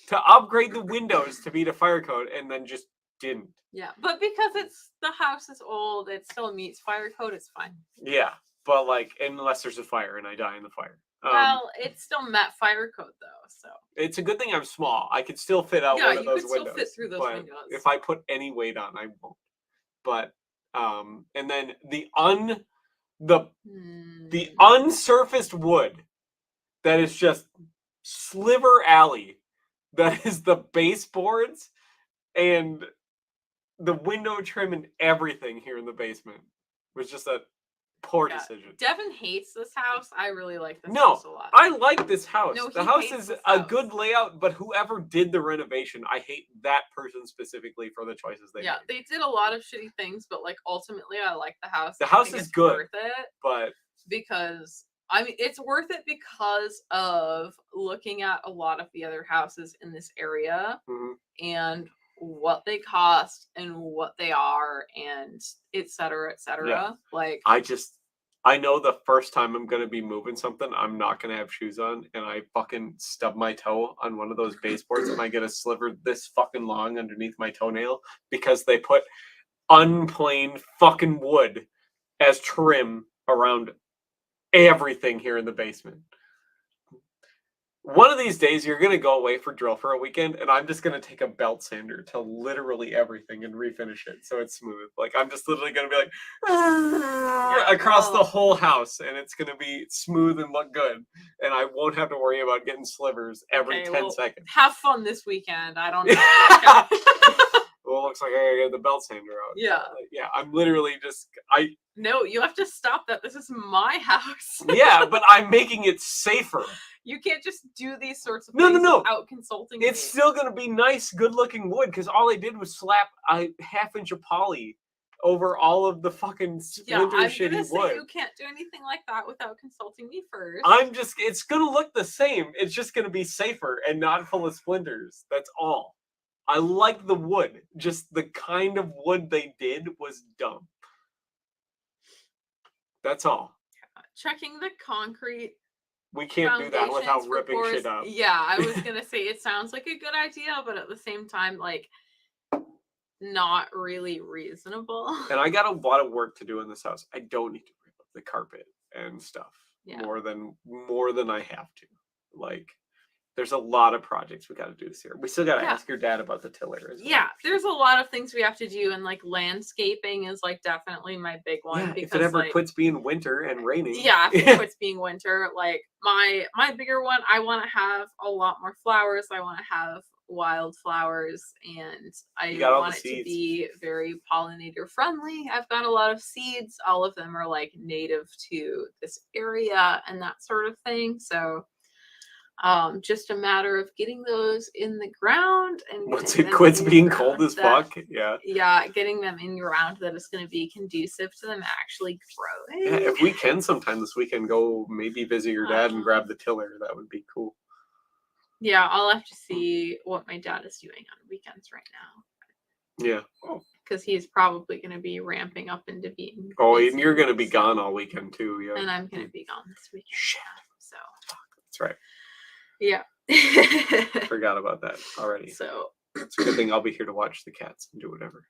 to upgrade the windows to be to fire code, and then just didn't. yeah, but because the house is old, it still meets fire code. It's fine. Yeah, but like, unless there's a fire and I die in the fire. Well, it still met fire code though, so It's a good thing I'm small. I could still fit out yeah, one of you those could windows. still fit through those but windows. if I put any weight on, I won't. But and then the unsurfaced wood that is just sliver alley, that is the baseboards and the window trim and everything here in the basement was just a poor decision. Devin hates this house. I really like this No, house a lot. I like this house. No, the he house hates is this a house. good layout, but whoever did the renovation, I hate that person specifically for the choices they Yeah, made. they did a lot of shitty things, but like ultimately, I like the house. The I house think is it's good. worth it But because I mean, it's worth it because of looking at a lot of the other houses in this area mhm. and what they cost and what they are and et cetera, et cetera. Yeah. Like, I know the first time I'm going to be moving something, I'm not going to have shoes on, and I fucking stub my toe on one of those baseboards, and I get a sliver this fucking long underneath my toenail because they put unplaned fucking wood as trim around everything here in the basement. One of these days, you're going to go away for drill for a weekend, and I'm just going to take a belt sander to literally everything and refinish it so it's smooth. Like, I'm just literally going to be like, across the whole house, and it's going to be smooth and look good. And I won't have to worry about getting slivers every 10 seconds. Have fun this weekend. I don't know. Well, it looks like I gotta get the belt sander out. Yeah. Yeah, I'm literally just, No, you have to stop that. This is my house. yeah, but I'm making it safer. You can't just do these sorts of No, things no. without consulting It's me. still gonna be nice, good-looking wood because all I did was slap a half-inch of poly over all of the fucking Yeah, I'm splinter gonna shitty say wood. you can't do anything like that without consulting me first. It's gonna look the same. It's just gonna be safer and not full of splinters. That's all. I like the wood. Just the kind of wood they did was dumb. That's all. Checking the concrete. We can't do that without foundations, ripping floors. shit up. Yeah, I was gonna say it sounds like a good idea, but at the same time, like, not really reasonable. And I got a lot of work to do in this house. I don't need to rip up the carpet and stuff more than I have to. Like, there's a lot of projects we got to do this year. We still got to ask your dad about the tiller. As well. Yeah, there's a lot of things we have to do, and like landscaping is like definitely my big one. Yeah, because if it ever like, quits being winter and raining. Yeah, if it quits being winter, like my bigger one, I want to have a lot more flowers. I want to have wildflowers, and I want it to be very pollinator friendly. I've got a lot of seeds. All of them are like native to this area and that sort of thing. So just a matter of getting those in the ground and once it quits being cold as fuck, getting them in ground that is going to be conducive to them actually growing. Yeah, if we can sometime this weekend go maybe visit your dad and grab the tiller, that would be cool. Yeah, I'll have to see what my dad is doing on weekends right now. Yeah. Because he's probably going to be ramping up into being. Oh, and you're going to be gone all weekend too, yeah. And I'm going to be gone this weekend. Shit. So. That's right. Yeah. Forgot about that already. So. It's a good thing I'll be here to watch the cats and do whatever.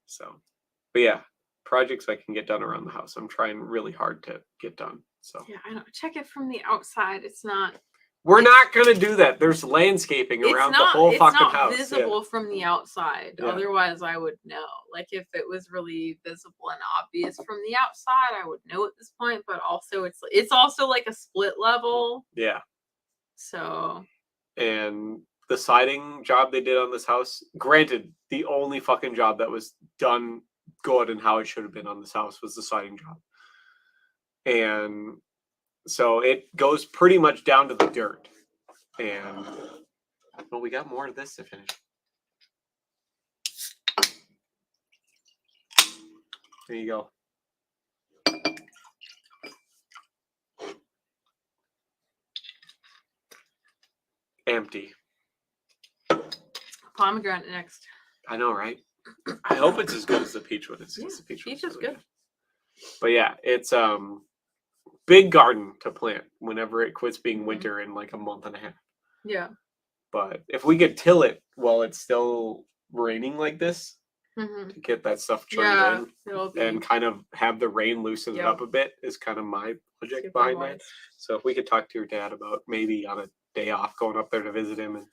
So. But yeah, projects I can get done around the house. I'm trying really hard to get done. So. Yeah, I know. Check it from the outside. It's not. We're not going to do that. There's landscaping around the whole fucking house. It's not visible from the outside. Yeah. Otherwise, I would know. Like, if it was really visible and obvious from the outside, I would know at this point. But also, it's also like a split level. Yeah. So. And the siding job they did on this house, granted, the only fucking job that was done good and how it should have been on this house was the siding job. And so it goes pretty much down to the dirt. And well, we got more of this to finish. There you go. Empty. Pomegranate next. I know, right? I hope it's as good as the peach one is. Yeah, The peach peach one's is really good. But yeah, it's big garden to plant whenever it quits being Mhm. winter in like a month and a half. Yeah. But if we could till it while it's still raining like this Hmm. to get that stuff Yeah. turned It'll be in and kind of have the rain loosen it Yep. up a bit is kind of my project super behind that. moist. So if we could talk to your dad about maybe on a day off going up there to visit him and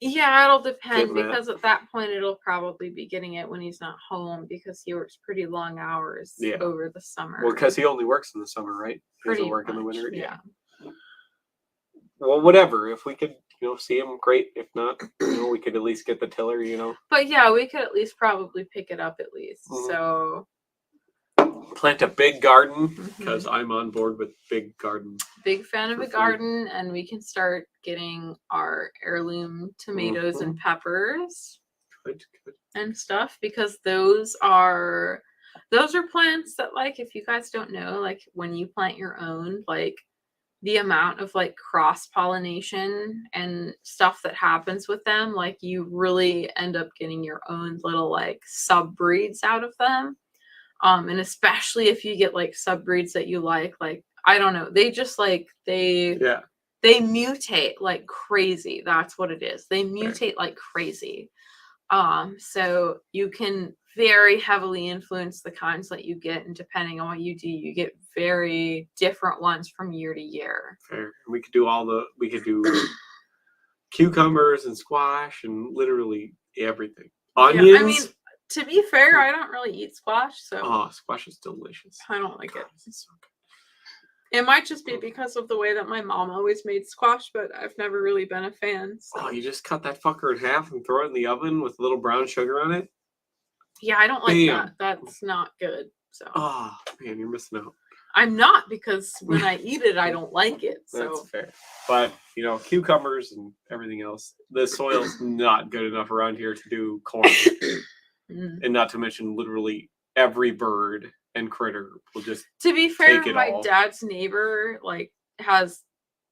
Yeah, it'll depend Getting that. because at that point it'll probably be getting it when he's not home because he works pretty long hours Yeah. over the summer. well, because he only works in the summer, right? He doesn't pretty work in the much, winter. yeah. Well, whatever. If we could, see him, great. If not, we could at least get the tiller. But yeah, we could at least probably pick it up at least. Mhm. So Plant a big garden Mhm. because I'm on board with big garden. big fan of For a food. garden, and we can start getting our heirloom tomatoes and peppers Good. and stuff because those are plants that, like, if you guys don't know, like when you plant your own, like the amount of like cross pollination and stuff that happens with them, like you really end up getting your own little like sub breeds out of them. And especially if you get like sub breeds that you like I don't know, they just like Yeah. they mutate like crazy. That's what it is. They mutate like crazy. So you can very heavily influence the kinds that you get, and depending on what you do, you get very different ones from year to year. Fair. We could do we could do cucumbers and squash and literally everything. Onions. Yeah, I mean, to be fair, I don't really eat squash, so Oh, squash is delicious. I don't like it. It's so good. It might just be because of the way that my mom always made squash, but I've never really been a fan. So. Oh, you just cut that fucker in half and throw it in the oven with a little brown sugar on it? Yeah, I don't like Bam. that. That's not good. So Oh, man, you're missing out. I'm not, because when I eat it, I don't like it. So That's fair. But, cucumbers and everything else, the soil's not good enough around here to do corn. Mm. And not to mention literally every bird and critter will just To be fair, take it my all. dad's neighbor has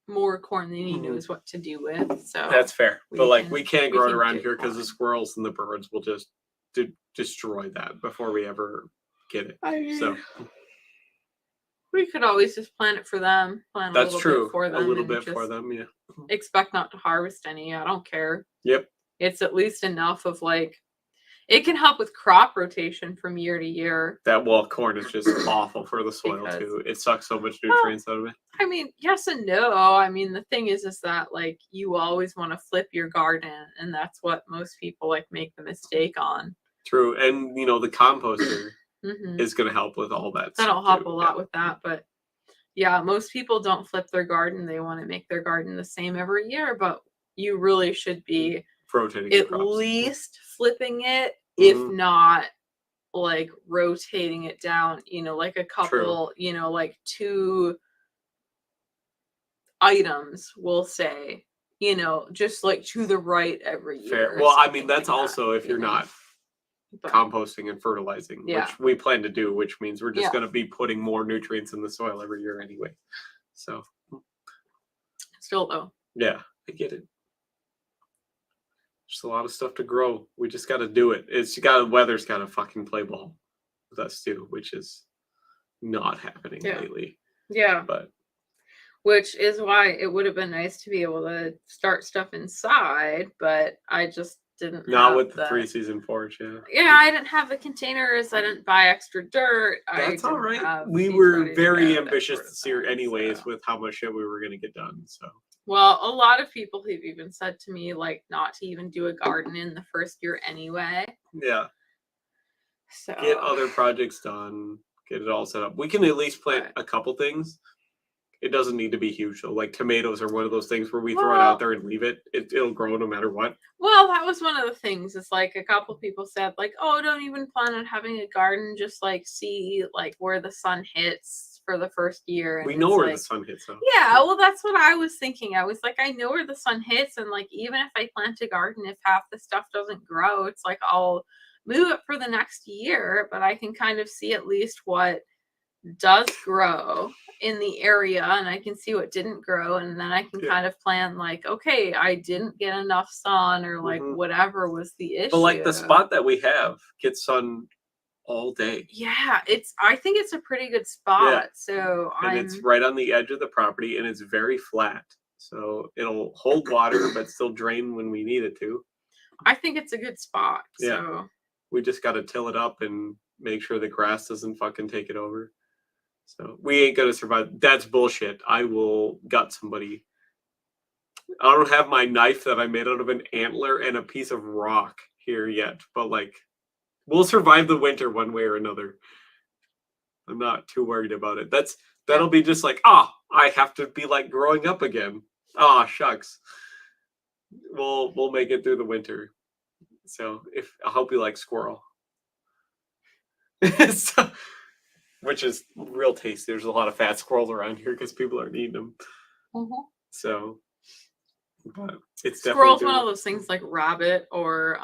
more corn than he Mhm. knows what to do with. So That's fair. But we can't we grow it can around get here because the corn. squirrels and the birds will just destroy that before we ever get it. I mean, So we could always just plant it for them. Plant that's a little true. bit for them. A little and bit for just them, yeah. expect not to harvest any. I don't care. Yep. It's at least enough of it can help with crop rotation from year to year. Corn is just awful for the soil Because- too. It sucks so much nutrients out of it. I mean, yes and no. I mean, the thing is that you always want to flip your garden, and that's what most people make the mistake on. True. And the composter Hmm. is gonna help with all that. That'll stuff, help too. a lot with that, but yeah, most people don't flip their garden. They want to make their garden the same every year, but you really should be Rotating at crops. least flipping it, if Mhm. not rotating it down, like a couple, two items, we'll say, just to the right every year. Fair. or Well, I something mean that's like that, also if you're not But- composting and fertilizing, Yeah. which we plan to do, which means we're just Yeah. going to be putting more nutrients in the soil every year anyway. So, Still though. yeah, I get it. There's a lot of stuff to grow. We just got to do it. Weather's got to fucking play ball with us too, which is not happening Yeah. lately. Yeah. But Which is why it would have been nice to be able to start stuff inside, but I just didn't not have with the 3-season porch, yeah. Yeah, I didn't have the containers. I didn't buy extra dirt. That's all right. have We seeds were ready to very go, that ambitious sort of this year thing, anyways so. with how much shit we were going to get done. So, Well, a lot of people have even said to me not to even do a garden in the first year anyway. yeah. So Get other projects done, get it all set up. We can at least plant Right. a couple things It doesn't need to be huge though. Like tomatoes are one of those things where we throw it out there and leave it. It'll grow no matter what. Well, that was one of the things. It's like a couple people said, like, oh, don't even plan on having a garden. Just like see like where the sun hits for the first year. And We know where like, the sun hits though. yeah, well, that's what I was thinking. I was like, I know where the sun hits, and like even if I plant a garden, if half the stuff doesn't grow, it's like I'll move it for the next year, but I can kind of see at least what does grow in the area, and I can see what didn't grow, and then I can kind of plan like, okay, I didn't get enough sun, or like whatever was the issue. But like the spot that we have gets sun all day. Yeah, I think it's a pretty good spot. So it's right on the edge of the property, and it's very flat, so it'll hold water but still drain when we need it to. I think it's a good spot. Yeah. So we just got to till it up and make sure the grass doesn't fucking take it over. So we ain't gonna survive. That's bullshit. I will gut somebody. I don't have my knife that I made out of an antler and a piece of rock here yet, but like we'll survive the winter one way or another. I'm not too worried about it. That'll be just like, I have to be like growing up again. Shucks. We'll make it through the winter. So I hope you like squirrel. So, which is real tasty. There's a lot of fat squirrels around here because people aren't eating them. Mm-hmm. So, but it's squirrel's one of those things like rabbit or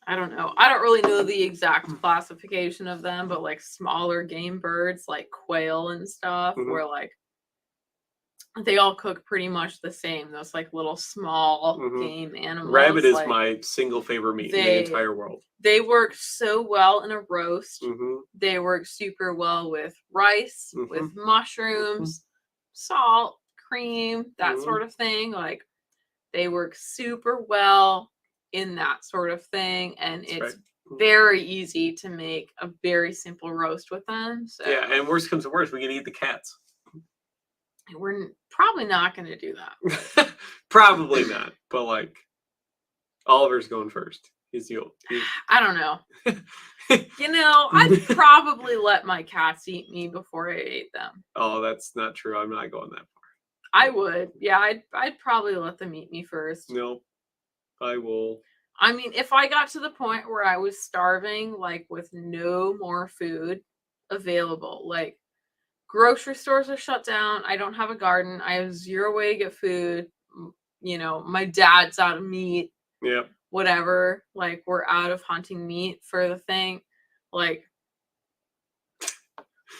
I don't know. I don't really know the exact classification of them, but like smaller game birds like quail and stuff, where like they all cook pretty much the same. Those like little small game animals. Rabbit is my single favorite meat in the entire world. They work so well in a roast. They work super well with rice, with mushrooms, salt, cream, that sort of thing. Like they work super well in that sort of thing, and it's very easy to make a very simple roast with them. So yeah, and worst comes to worst, we can eat the cats. We're probably not going to do that. Probably not, but like Oliver's going first. I don't know. I'd probably let my cats eat me before I ate them. Oh, that's not true. I'm not going that far. I would. Yeah, I'd probably let them eat me first. No, I will. I mean, if I got to the point where I was starving, like with no more food available, like grocery stores are shut down, I don't have a garden, I have zero way to get food, my dad's out of meat. Yeah. Whatever, like we're out of hunting meat for the thing, like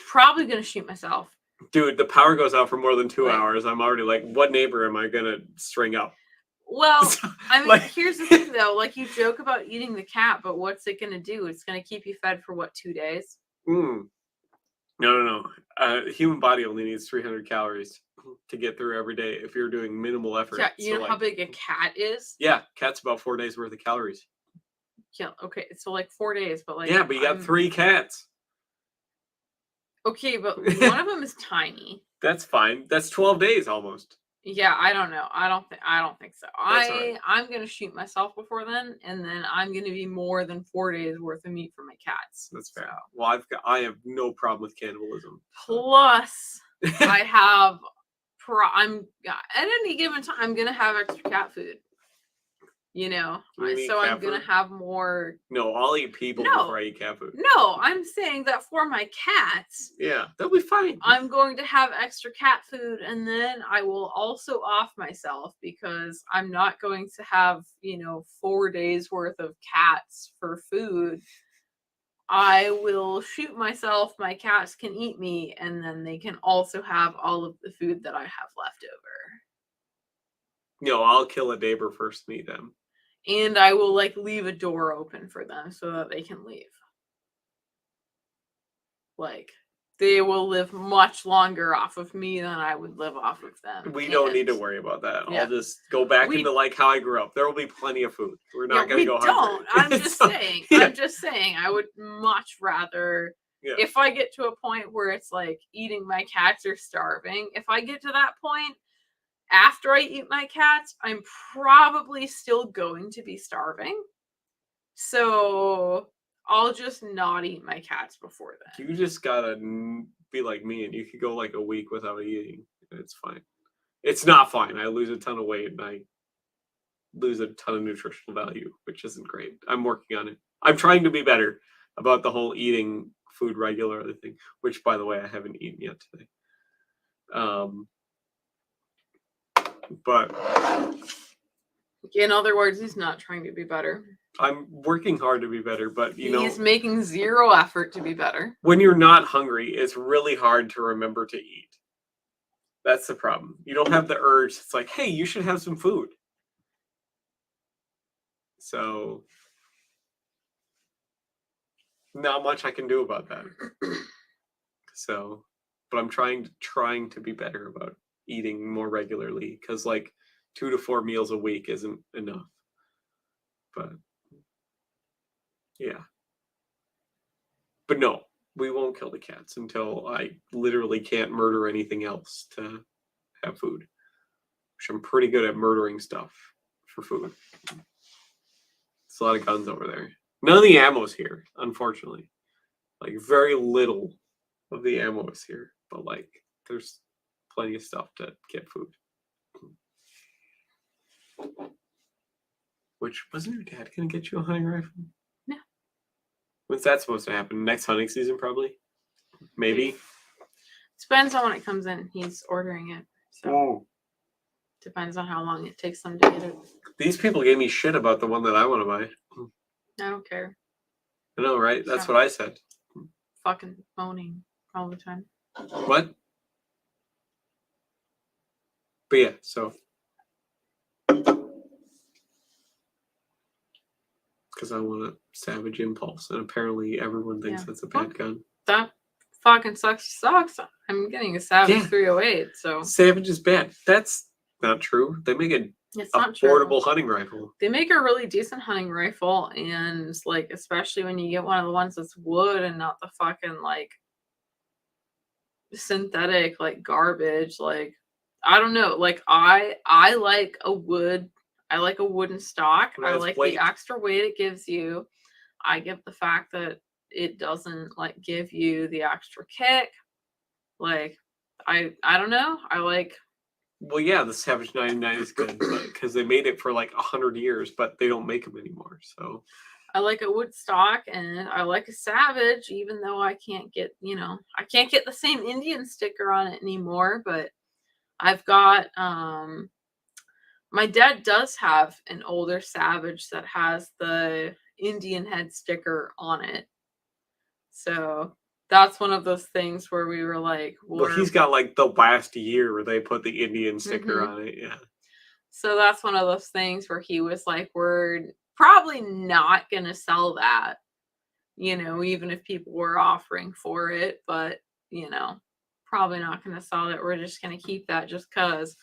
probably gonna shoot myself. Dude, the power goes out for more than 2 hours. I'm already like, what neighbor am I gonna string up? Well, I mean, here's the thing though, like you joke about eating the cat, but what's it gonna do? It's gonna keep you fed for what, 2 days? No. Human body only needs 300 calories to get through every day if you're doing minimal effort. Yeah, you know how big a cat is? Yeah, cat's about 4 days worth of calories. Yeah, okay, so like 4 days, but like... Yeah, but you got 3 cats. Okay, but one of them is tiny. That's fine. That's 12 days almost. Yeah, I don't know. I don't think so. I'm gonna shoot myself before then, and then I'm gonna be more than 4 days worth of meat for my cats. That's fair. Well, I have no problem with cannibalism. Plus, I have at any given time I'm gonna have extra cat food. So I'm gonna have more. No, I'll eat people before I eat cat food. No, I'm saying that for my cats. Yeah, they'll be fine. I'm going to have extra cat food, and then I will also off myself because I'm not going to have 4 days worth of cats for food. I will shoot myself. My cats can eat me, and then they can also have all of the food that I have left over. I'll kill a neighbor first, meet them. And I will leave a door open for them so that they can leave. Like, they will live much longer off of me than I would live off of them. We don't need to worry about that. Yeah. I'll just go back into how I grew up. There will be plenty of food. We're not going to go hungry. I'm just saying. Yeah. I'm just saying. I would much rather, if I get to a point where it's like eating my cats or starving, if I get to that point, after I eat my cats, I'm probably still going to be starving. So I'll just not eat my cats before then. You just gotta be like me, and you could go like a week without eating. It's fine. It's not fine. I lose a ton of weight, and I lose a ton of nutritional value, which isn't great. I'm working on it. I'm trying to be better about the whole eating food regularly thing, which, by the way, I haven't eaten yet today. But in other words, he's not trying to be better. I'm working hard to be better, but he's making zero effort to be better. When you're not hungry, it's really hard to remember to eat. That's the problem. You don't have the urge. It's like, hey, you should have some food. So, not much I can do about that. So, but I'm trying to be better about eating more regularly, because like 2 to 4 meals a week isn't enough. But yeah. But no, we won't kill the cats until I literally can't murder anything else to have food. Which I'm pretty good at murdering stuff for food. It's a lot of guns over there. None of the ammo's here, unfortunately. Like, very little of the ammo is here. But, like, there's plenty of stuff to get food. Which, wasn't your dad going to get you a hunting rifle? No. When's that supposed to happen? Next hunting season, probably? Maybe? Depends on when it comes in. He's ordering it. So. Oh. Depends on how long it takes them to get it. These people gave me shit about the one that I want to buy. I don't care. I know, right? That's what I said. Fucking moaning all the time. What? But yeah, so. Because I want a Savage Impulse, and apparently everyone thinks that's a bad gun. That fucking sucks. I'm getting a Savage 308, so. Savage is bad. That's not true. They make a affordable hunting rifle. They make a really decent hunting rifle, and like, especially when you get one of the ones that's wood and not the fucking like synthetic like garbage. Like, I don't know. Like, I like a wood. I like a wooden stock. I like the extra weight it gives you. I give the fact that it doesn't like give you the extra kick. Like, I don't know. I like. Well, yeah, the Savage 99 is good because they made it for like 100 years, but they don't make them anymore. So I like a wood stock, and I like a Savage, even though I can't get the same Indian sticker on it anymore. But I've got my dad does have an older Savage that has the Indian head sticker on it. So that's one of those things where we were like, well, he's got like the last year where they put the Indian sticker on it. Yeah. So that's one of those things where he was like, we're probably not going to sell that, even if people were offering for it, but, probably not going to sell it. We're just going to keep that just because.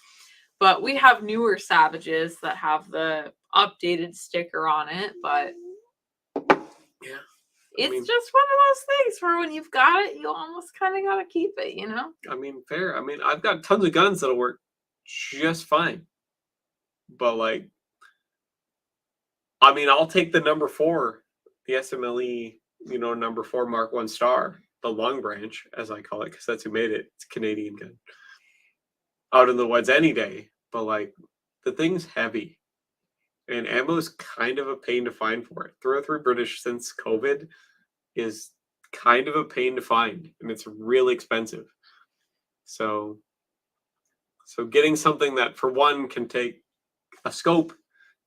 But we have newer Savages that have the updated sticker on it, but yeah. It's just one of those things where when you've got it, you almost kind of got to keep it, I mean, fair. I mean, I've got tons of guns that'll work just fine. But, like, I mean, I'll take the number 4, the SMLE, number 4 Mark 1 Star, the Long Branch, as I call it, because that's who made it. It's a Canadian gun. Out in the woods any day. But, like, the thing's heavy. And ammo's kind of a pain to find for it. 303 British since COVID is kind of a pain to find, and it's really expensive. So getting something that, for one, can take a scope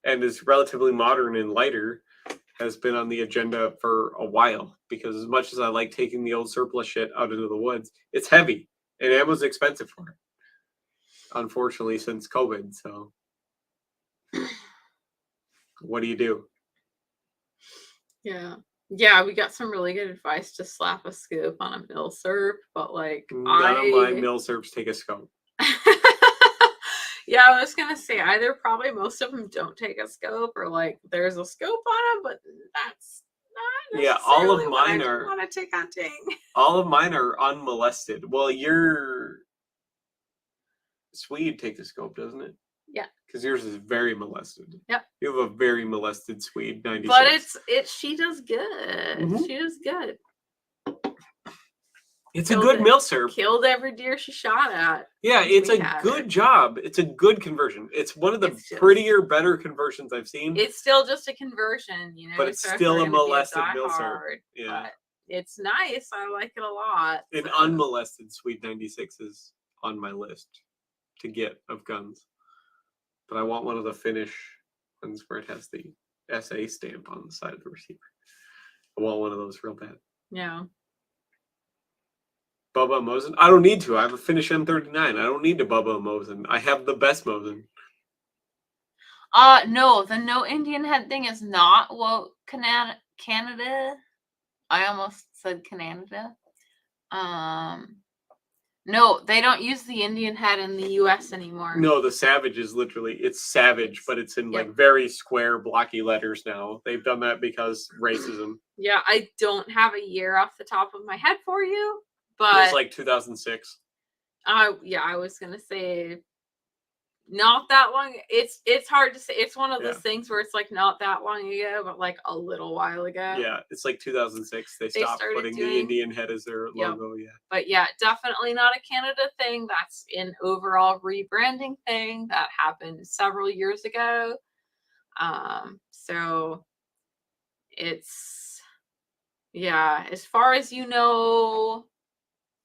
and is relatively modern and lighter has been on the agenda for a while. Because as much as I like taking the old surplus shit out into the woods, it's heavy, and ammo's expensive for it. Unfortunately, since COVID, so. What do you do? Yeah, we got some really good advice to slap a scope on a Milsurp, but like none of my Milsurps take a scope. Yeah, I was gonna say either probably most of them don't take a scope, or like there's a scope on them, but that's not necessarily all of mine are. Want to take hunting? All of mine are unmolested. Well, your Swede takes a scope, doesn't it? Yeah. Because yours is very molested. Yep. You have a very molested Swede 96. But she does good. Mhm. She does good. It's Killed a good it. milsurp. Killed every deer she shot at. Yeah, since it's we a had good her. job. It's a good conversion. It's one of the It's just- prettier, better conversions I've seen. It's still just a conversion, you know. But it's so if still you're a gonna be molested milsurp. diehard, Yeah. But it's nice. I like it a lot. An so. unmolested Swede 96 is on my list to get of guns. But I want one of the Finnish ones where it has the SA stamp on the side of the receiver. I want one of those real bad. Yeah. Bubba Mosin? I don't need to. I have a Finnish M39. I don't need to Bubba Mosin. I have the best Mosin. No, the no Indian head thing is not Canada. I almost said Canada. No, they don't use the Indian head in the US anymore. No, the Savage is literally, it's Savage, but it's in like very square, blocky letters now. They've done that because racism. Yeah, I don't have a year off the top of my head for you, but It was like 2006. I was gonna say not that long. It's hard to say. It's one of those things where it's like not that long ago, but like a little while ago. Yeah, it's like 2006. They stopped putting the Indian head as their logo. Yeah, but yeah, definitely not a Canada thing. That's an overall rebranding thing that happened several years ago. So it's as far as you know,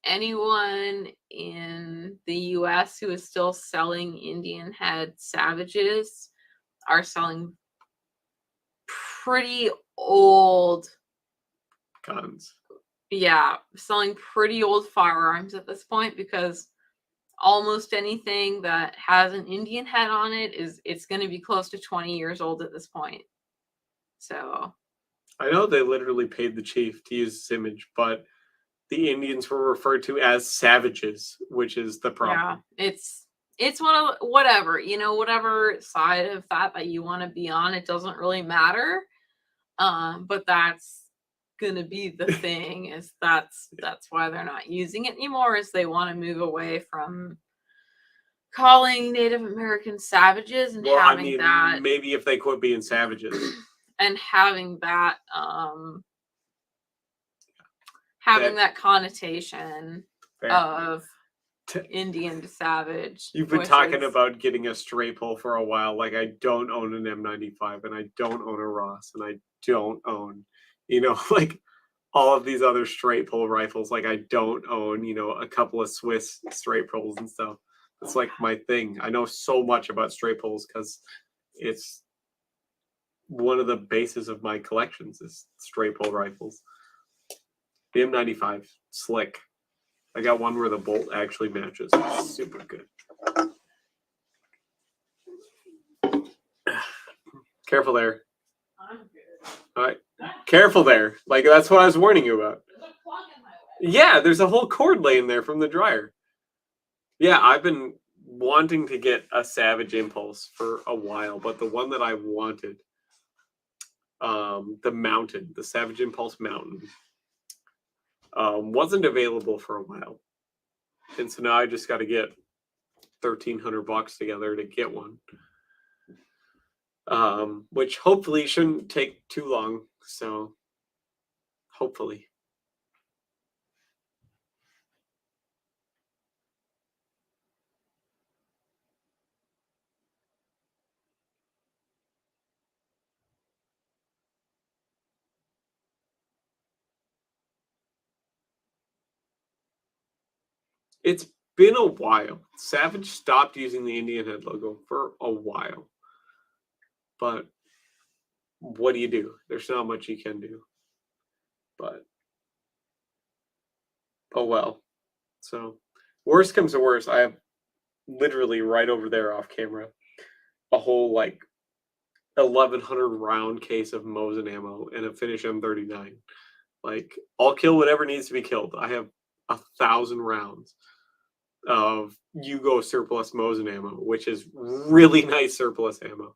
anyone in the US who is still selling Indian head Savages are selling pretty old guns. Yeah, selling pretty old firearms at this point because almost anything that has an Indian head on it it's going to be close to 20 years old at this point. So I know they literally paid the chief to use this image, but the Indians were referred to as savages, which is the problem. Yeah, it's one of whatever, whatever side of that you want to be on, it doesn't really matter. But that's gonna be the thing is that's why they're not using it anymore is they want to move away from calling Native Americans savages and having that maybe if they quit being savages and having that that connotation of Indian to savage. You've been talking about getting a straight pull for a while. Like I don't own an M95 and I don't own a Ross and I don't own, like all of these other straight pull rifles. Like I don't own, a couple of Swiss straight pulls and stuff. It's like my thing. I know so much about straight pulls because it's one of the bases of my collections is straight pull rifles. The M95, slick. I got one where the bolt actually matches. It's super good. Careful there. I'm good. All right. Careful there. Like, that's what I was warning you about. There's a plug in my way. Yeah, there's a whole cord laying there from the dryer. Yeah, I've been wanting to get a Savage Impulse for a while, but the one that I wanted, the Mountain, the Savage Impulse Mountain, wasn't available for a while. And so now I just got to get $1,300 together to get one. Which hopefully shouldn't take too long. So hopefully. It's been a while. Savage stopped using the Indian head logo for a while. But what do you do? There's not much you can do. But oh well. So worst comes to worst, I have literally right over there off camera a whole like 1,100 round case of Mosin ammo and a Finnish M39. Like I'll kill whatever needs to be killed. I have 1,000 rounds of Yugo surplus Mosin ammo, which is really nice surplus ammo.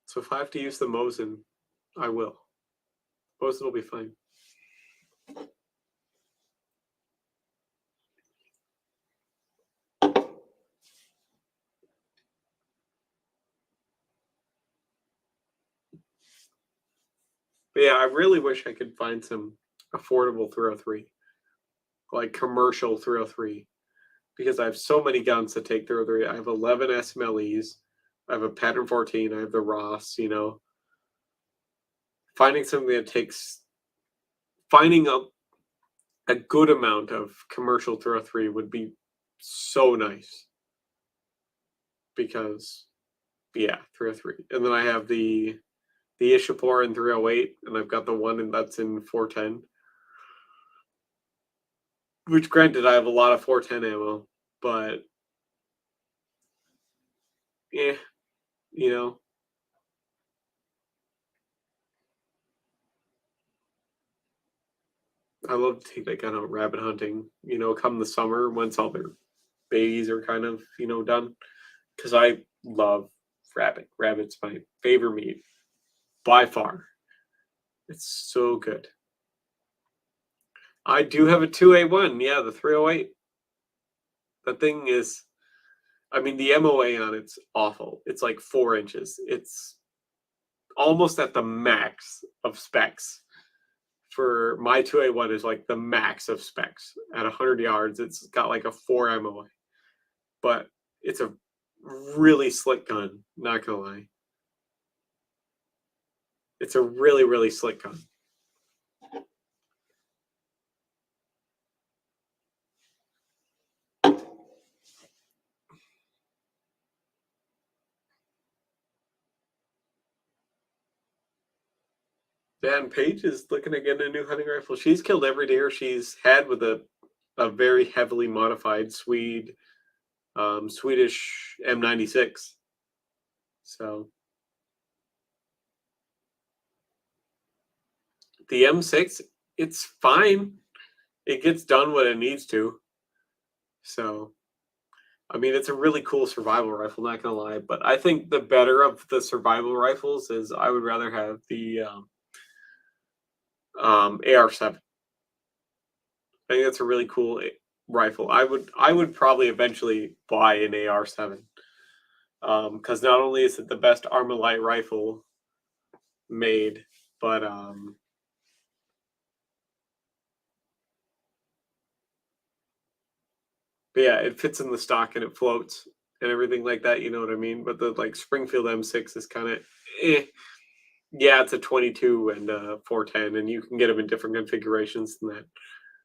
So if I have to use the Mosin, I will. Most will be fine. But yeah, I really wish I could find some affordable 303, like commercial 303, because I have so many guns to take 303. I have 11 SMLEs. I have a Pattern 14. I have the Ross. Finding something that takes finding a good amount of commercial 303 would be so nice. Because yeah, 303, and then I have the Ishapore in 308, and I've got the one that's in 410. Which, granted, I have a lot of 410 ammo, but yeah, you know, I love to take that gun out rabbit hunting. Come the summer once all their babies are kind of done, because I love rabbit. Rabbit's my favorite meat by far. It's so good. I do have a 2A1. Yeah, the 308. That thing is, I mean, the MOA on it's awful. It's like 4 inches. It's almost at the max of specs. For my 2A1 is like the max of specs. At 100 yards, it's got like a 4 MOA. But it's a really slick gun, not gonna lie. It's a really, really slick gun. Dan Page is looking to get a new hunting rifle. She's killed every deer she's had with a very heavily modified Swedish M96. So the M6, it's fine. It gets done what it needs to. So, I mean, it's a really cool survival rifle, not gonna lie. But I think the better of the survival rifles is I would rather have the AR-7. I think that's a really cool rifle. I would probably eventually buy an AR-7, because not only is it the best Armalite rifle made, but yeah, it fits in the stock and it floats and everything like that. You know what I mean? But the like Springfield M6 is kind of yeah, it's a 22 and 410, and you can get them in different configurations than that.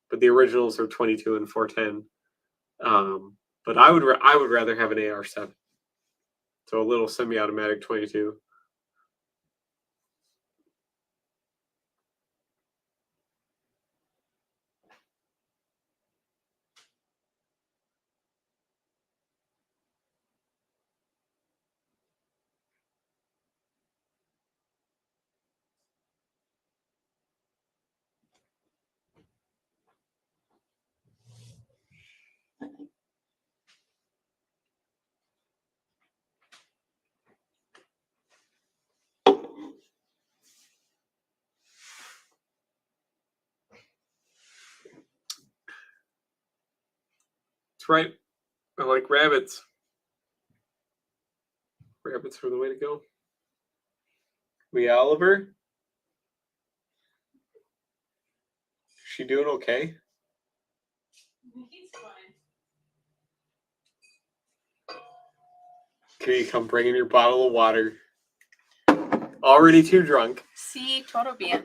But the originals are 22 and 410. But I would rather have an AR-7, so a little semi-automatic 22. That's right. I like rabbits. Rabbits are the way to go. We Oliver? She doing okay? He's fine. Can you come bring in your bottle of water? Already too drunk. Sí, todo bien.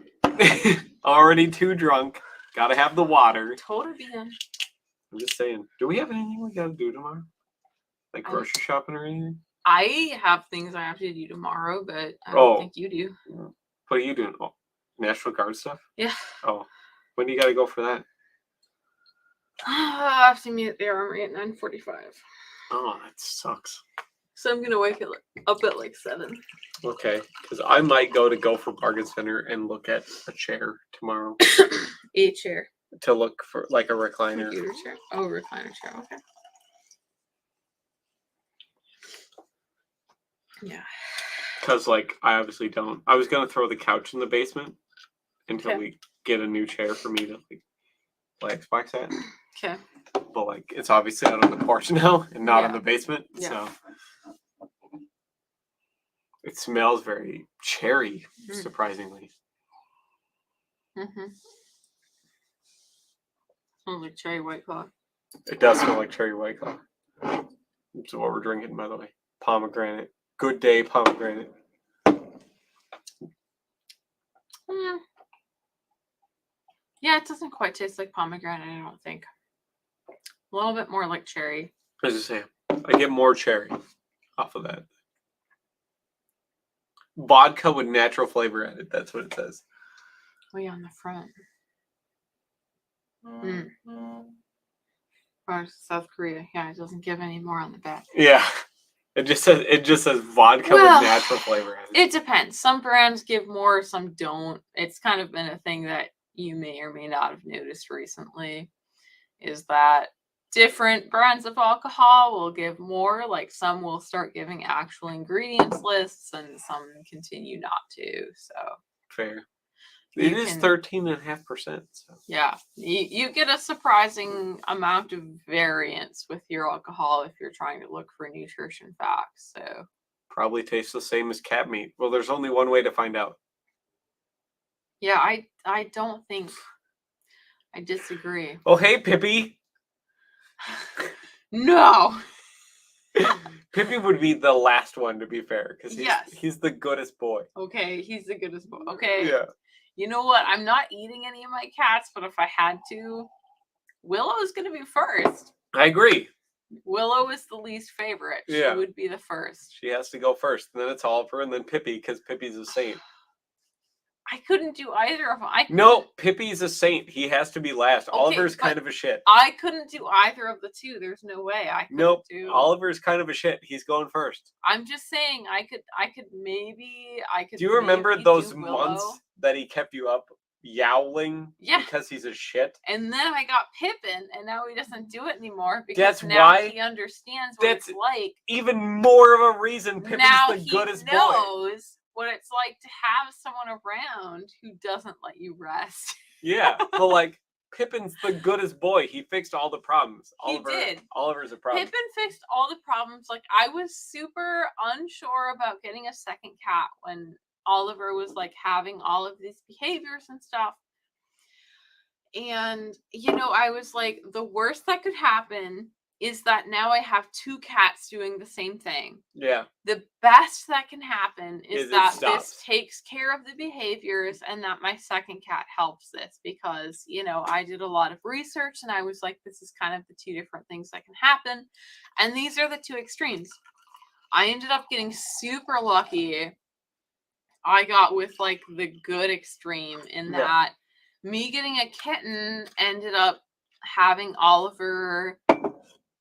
Already too drunk. Gotta have the water. Todo bien. I'm just saying. Do we have anything we gotta do tomorrow? Like grocery shopping or anything? I have things I have to do tomorrow, but I don't think you do. What are you doing? Oh, National Guard stuff? Yeah. Oh. When do you gotta go for that? I have to meet at the armory at 9:45. Oh, that sucks. So I'm gonna wake up at like 7. Okay, because I might go to Gopher Bargain Center and look at a chair tomorrow. A chair. To look for like a recliner. Computer chair. Oh, recliner chair. Okay. Yeah. Because like I obviously don't. I was gonna throw the couch in the basement until Okay. we get a new chair for me to like play Xbox at. Okay. But like, it's obviously out on the porch now and not in Yeah. the basement, Yeah. so it smells very cherry, Mm. surprisingly. Mm-hmm. Smells like cherry White Claw. It does smell like cherry White Claw. That's what we're drinking, by the way. Pomegranate. Good Day pomegranate. Mm. Yeah, it doesn't quite taste like pomegranate, I don't think. A little bit more like cherry. As I say, I get more cherry off of that. Vodka with natural flavor added. That's what it says. Way on the front. Or South Korea. Yeah, it doesn't give any more on the back. Yeah. It just says vodka Well, with natural flavor added. It depends. Some brands give more, some don't. It's kind of been a thing that you may or may not have noticed recently, is that different brands of alcohol will give more. Like some will start giving actual ingredients lists and some continue not to. So Fair. you It is can- 13.5%. So. yeah, you get a surprising amount of variance with your alcohol if you're trying to look for nutrition facts. So Probably tastes the same as cat meat. Well, there's only one way to find out. yeah, I don't think I disagree. Oh, hey, Pippi. No. Pippi would be the last one, to be fair, because Yes. he's the goodest boy. Okay, he's the goodest boy. Okay. Yeah. You know what? I'm not eating any of my cats, but if I had to, Willow's gonna be first. I agree. Willow is the least favorite. Yeah. She would be the first. She has to go first, and then it's Oliver, and then Pippi, because Pippi's a saint. I couldn't do either of them. No, Pippi's a saint. He has to be last. Okay, Oliver's but kind of a shit. I couldn't do either of the two. There's no way I could Nope. do. Oliver's kind of a shit. He's going first. I'm just saying I could maybe Do you remember maybe those do Willow. months that he kept you up yowling Yeah. because he's a shit? And then I got Pippin, and now he doesn't do it anymore because That's now why- he understands what it's like. Even more of a reason Pippin's Now the he goodest boy. knows what it's like to have someone around who doesn't let you rest. Yeah, but like Pippin's the goodest boy. He fixed all the problems. He did. Oliver's a problem. Pippin fixed all the problems. Like I was super unsure about getting a second cat when Oliver was like having all of these behaviors and stuff. And I was like, the worst that could happen is that now I have two cats doing the same thing. Yeah. The best that can happen is It that stops. this takes care of the behaviors and that my second cat helps this because, I did a lot of research and I was like, this is kind of the two different things that can happen. And these are the two extremes. I ended up getting super lucky. I got with like the good extreme in Yeah. that me getting a kitten ended up having Oliver.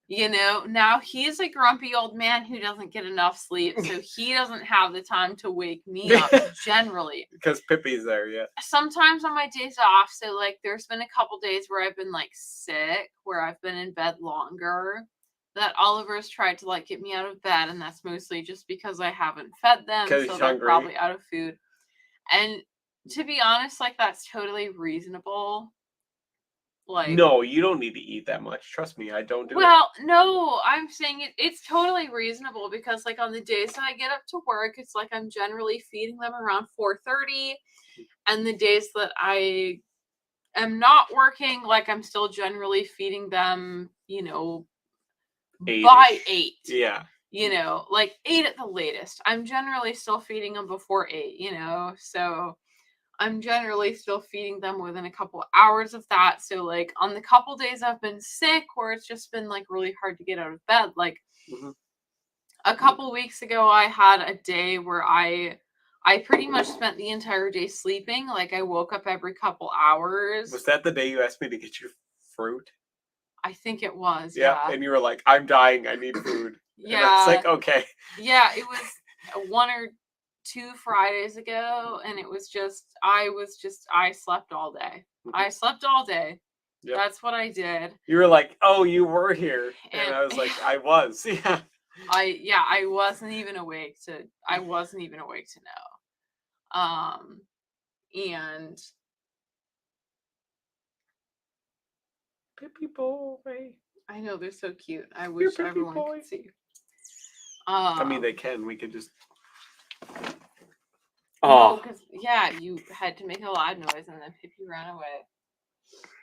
Now he's a grumpy old man who doesn't get enough sleep, so he doesn't have the time to wake me up generally. Because Pippi's there, yeah. Sometimes on my days off, so like there's been a couple days where I've been like sick, where I've been in bed longer, that Oliver's tried to like get me out of bed, and that's mostly just because I haven't fed them, 'Cause so he's they're hungry. probably out of food. And to be honest, like that's totally reasonable. Like No, you don't need to eat that much. Trust me, I don't do it. well, no, I'm saying it's totally reasonable because like on the days that I get up to work, it's like I'm generally feeding them around 4:30, and the days that I am not working, like I'm still generally feeding them, by 8. Yeah. Like 8 at the latest. I'm generally still feeding them before 8, so I'm generally still feeding them within a couple hours of that. So like on the couple days I've been sick where it's just been like really hard to get out of bed, like a couple weeks ago I had a day where I pretty much spent the entire day sleeping. Like I woke up every couple hours. Was that the day you asked me to get you fruit? I think it was. Yeah. And you were like, I'm dying. I need food. Yeah. And I was like, okay. Yeah, it was 1 or 2 Fridays ago, and it was I slept all day. I slept all day. Yep. That's what I did. You were like, oh, you were here. And And- I was like, I was. Yeah. I wasn't even awake to know. And Pippy boy. I know they're so cute. I wish Pippy everyone boy. could see. I mean, they can. We could just. No, Oh, because yeah, you had to make a loud noise and then Pippi ran away.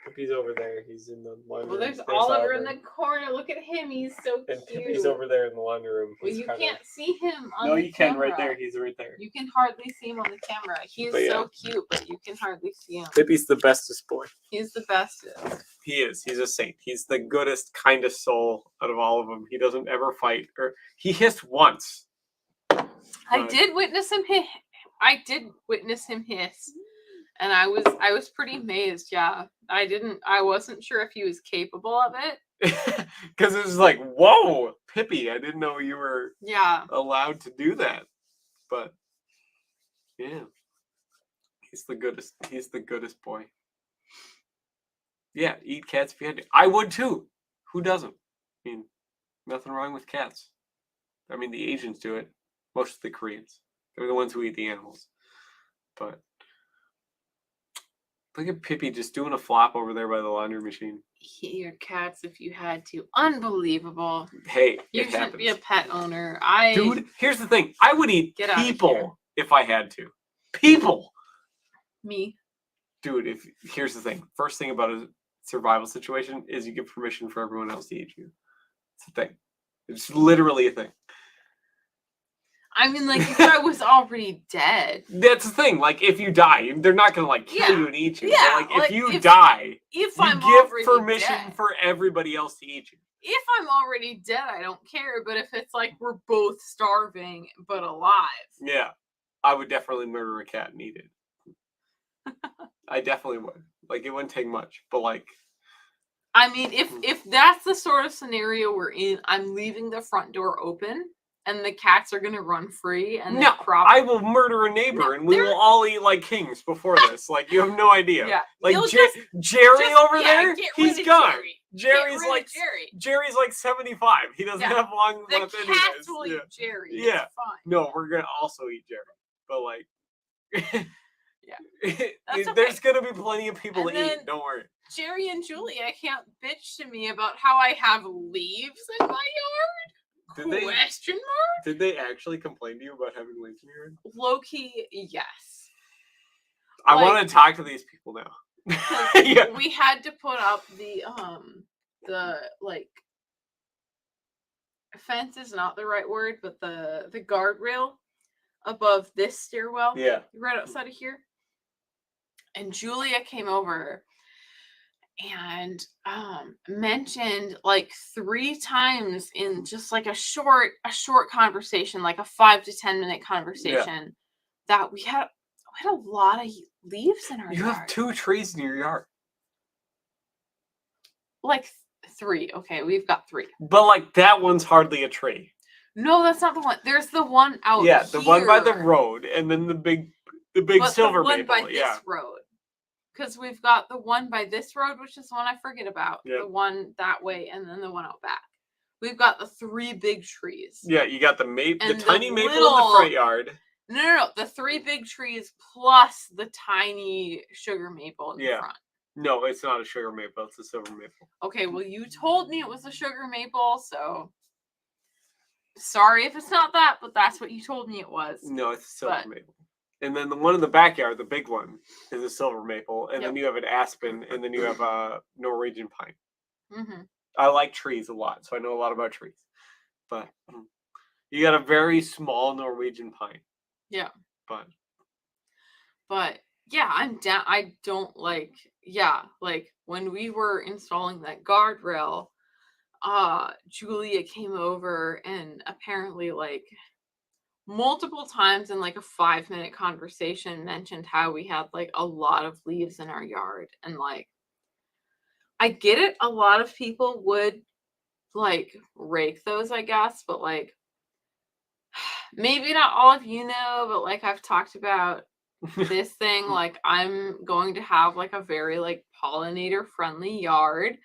Pippy's over there. He's in the laundry Well, room. there's Oliver in the corner. Look at him. He's so And cute. Pippy's over there in the laundry room. Well, He's you kinda- can't see him on No, the you can camera. right there. He's right there. You can hardly see him on the camera. He's But yeah. so cute, but you can hardly see him. Pippy's the bestest boy. He's the bestest. He is. He's a saint. He's the goodest, kindest soul out of all of them. He doesn't ever fight. Or he hissed once. I did witness him hiss. And I was pretty amazed, yeah. I wasn't sure if he was capable of it. Because it was like, whoa, Pippy, I didn't know you were Yeah. allowed to do that. But yeah. He's the goodest. He's the goodest boy. Yeah, eat cats if you had to. I would too. Who doesn't? I mean, nothing wrong with cats. I mean, the Asians do it. Most of the Koreans. They're the ones who eat the animals. But look at Pippy just doing a flop over there by the laundry machine. Eat your cats if you had to. Unbelievable. Hey, You it shouldn't happens. be a pet owner. Dude, here's the thing. I would eat Get out of people here. if I had to. People. Me. Dude, here's the thing. First thing about a survival situation is you give permission for everyone else to eat you. It's a thing. It's literally a thing. I mean, like, if I was already dead. That's the thing. Like, if you die, they're not gonna like kill Yeah. you and eat you. Yeah, But, like, like, if you if- die, If you I'm give already permission dead. for everybody else to eat you. If I'm already dead, I don't care. But if it's like we're both starving but alive. Yeah, I would definitely murder a cat and eat it. I definitely would. Like, it wouldn't take much, but like, I mean, if that's the sort of scenario we're in, I'm leaving the front door open, and the cats are gonna run free, and no, they probably I will murder a neighbor, No, and we they're- will all eat like kings before this. Like, you have no idea. yeah. Like You'll Jerry over there, get rid he's of gone. Jerry. Jerry's Get rid like of Jerry. Jerry's like 75. He doesn't Yeah. have long The left cats anyways. will Yeah. eat Jerry. Yeah. It's fine. No, we're gonna also eat Jerry, but like, That's there's okay. gonna be plenty of people And to then- eat. Don't worry. Jerry and Julia can't bitch to me about how I have leaves in my yard. Did they? Question mark? Did they actually complain to you about having leaves in your yard? Low key, yes. I Like- want to talk to these people now. 'Cause Yeah. we had to put up the like fence is not the right word, but the guardrail above this stairwell Yeah. right outside of here. And Julia came over and mentioned like 3 times in just like a short conversation, like a 5 to 10 minute conversation, that we had a lot of leaves in our You yard. have 2 trees in your yard, Like 3. Okay, we've got 3. but like that one's hardly a tree. No, that's not the one. There's the one out Yeah, the one by the here, road, and then the big but silver the one maple. by Yeah. this road. Because we've got the one by this road, which is the one I forget about. Yeah. The one that way, and then the one out back. We've got the 3 big trees. Yeah, you got the And the tiny maple in little- the front yard. No. The 3 big trees plus the tiny sugar maple in the Yeah. front. No, it's not a sugar maple. It's a silver maple. Okay, well, you told me it was a sugar maple, so sorry if it's not that, but that's what you told me it was. No, it's a silver But- maple. And then the one in the backyard, the big one, is a silver maple. And then Yep. you have an aspen, and then you have a Norwegian pine. Hmm. I like trees a lot, so I know a lot about trees. But you got a very small Norwegian pine. Yeah. But yeah, I'm down. I don't like, like when we were installing that guardrail, Julia came over and apparently like multiple times in like a 5-minute conversation mentioned how we had like a lot of leaves in our yard. And like, I get it. A lot of people would like rake those, I guess, but like, maybe not all of you know, but like I've talked about this thing, like I'm going to have like a very like pollinator friendly yard,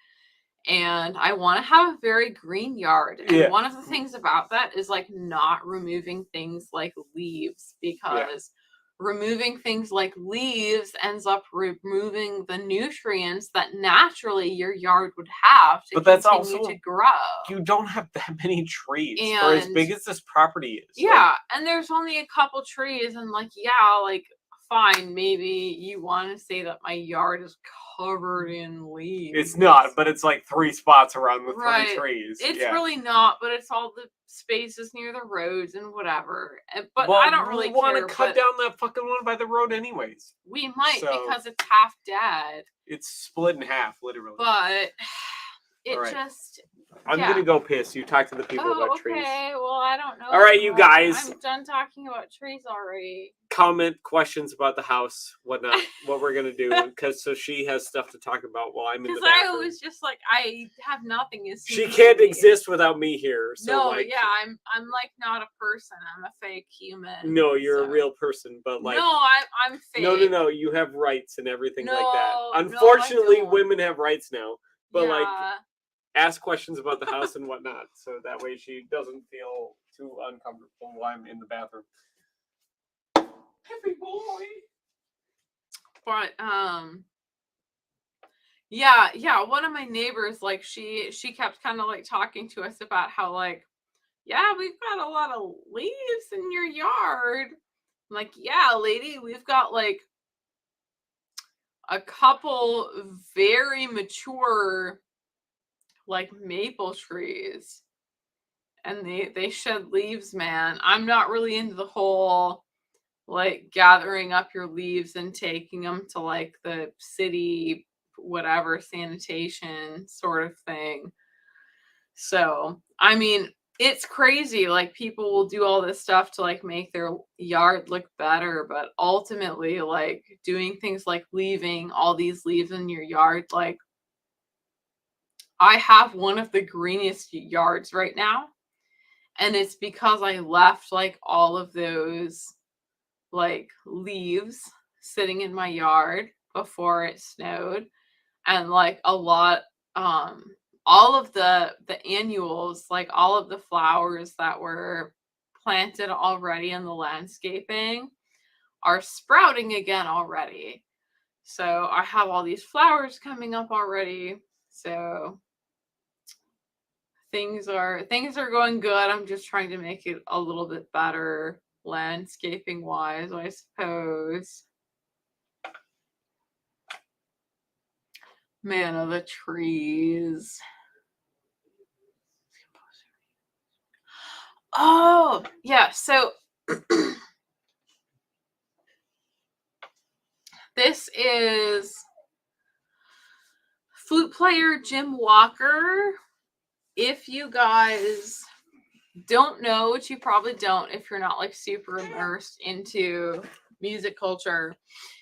and I want to have a very green yard. And Yeah. one of the things about that is like not removing things like leaves, because removing things like leaves ends up removing the nutrients that naturally your yard would have to But that's continue also- to grow. You don't have that many trees for as big as this property is. Like, Yeah, and there's only a couple trees, and like, yeah, like, fine, maybe you want to say that my yard is covered in leaves. it's not, but it's like 3 spots around with Right. 3 trees. It's yeah. really not, but it's all the spaces near the roads and whatever. But Well, I don't really we want care. to cut but down that fucking one by the road anyways. we might so- because it's half dead. It's split in half, literally. But it Alright. just. I'm yeah. gonna go piss. You talk to the people Oh, about okay. trees. Well, I don't know. All right, you anymore. guys. I'm done talking about trees already. Comment questions about the house, whatnot, what we're gonna do, because so she has stuff to talk about while I'm in the Because I bathroom. was just like, I have nothing. As soon She as can't we- exist without me here. So No, like, yeah, I'm like not a person. I'm a fake human. no, you're a so- real person, but like, no, I'm fake. no, you have rights and everything like that. No, no, I Unfortunately, don't. women have rights now, but like, Yeah. ask questions about the house and whatnot, so that way she doesn't feel too uncomfortable while I'm in the bathroom. Happy boy. But yeah, one of my neighbors, like, she kept kind of like talking to us about how, like, yeah, we've got a lot of leaves in your yard. I'm like, yeah, lady, we've got like a couple very mature like maple trees, and they shed leaves, man. I'm not really into the whole like gathering up your leaves and taking them to like the city whatever sanitation sort of thing. So, I mean, it's crazy. Like, people will do all this stuff to like make their yard look better, but ultimately, like, doing things like leaving all these leaves in your yard, like, I have one of the greenest yards right now, and it's because I left like all of those like leaves sitting in my yard before it snowed, and like a lot all of the annuals, like all of the flowers that were planted already in the landscaping are sprouting again already. So I have all these flowers coming up already. So things are going good. I'm just trying to make it a little bit better landscaping wise, I suppose. Man of the trees. Oh, yeah. So this is flute player Jim Walker. If you guys don't know, which you probably don't if you're not like super immersed into music culture,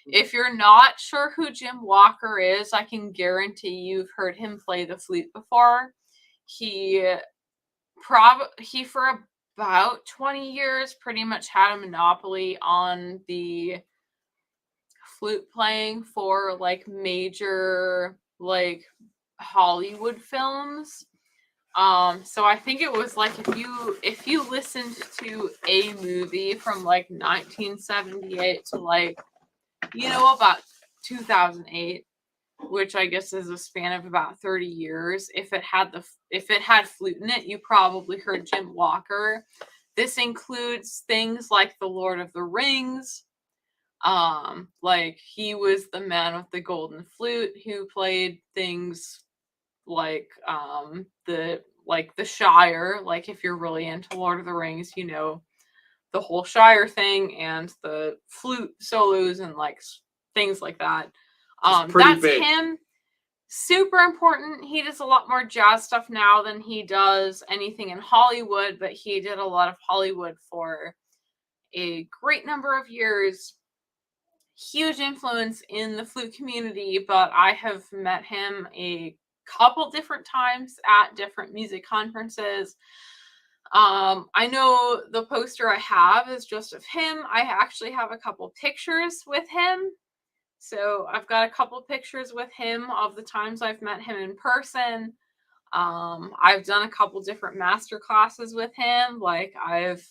if you're not sure who Jim Walker is, I can guarantee you've heard him play the flute before. He for about 20 years pretty much had a monopoly on the flute playing for like major like Hollywood films. So I think it was like if you listened to a movie from like 1978 to like, you know, about 2008, which I guess is a span of about 30 years. If it had flute in it, you probably heard Jim Walker. This includes things like The Lord of the Rings. Like, he was the man with the golden flute who played things like the Shire. Like, if you're really into Lord of the Rings, you know the whole Shire thing and the flute solos and like things like that. That's big. him. Super important. He does a lot more jazz stuff now than he does anything in Hollywood, but he did a lot of Hollywood for a great number of years. Huge influence in the flute community, but I have met him a couple different times at different music conferences. I know the poster I have is just of him. I actually have a couple pictures with him. So I've got a couple pictures with him of the times I've met him in person. I've done a couple different master classes with him. Like I've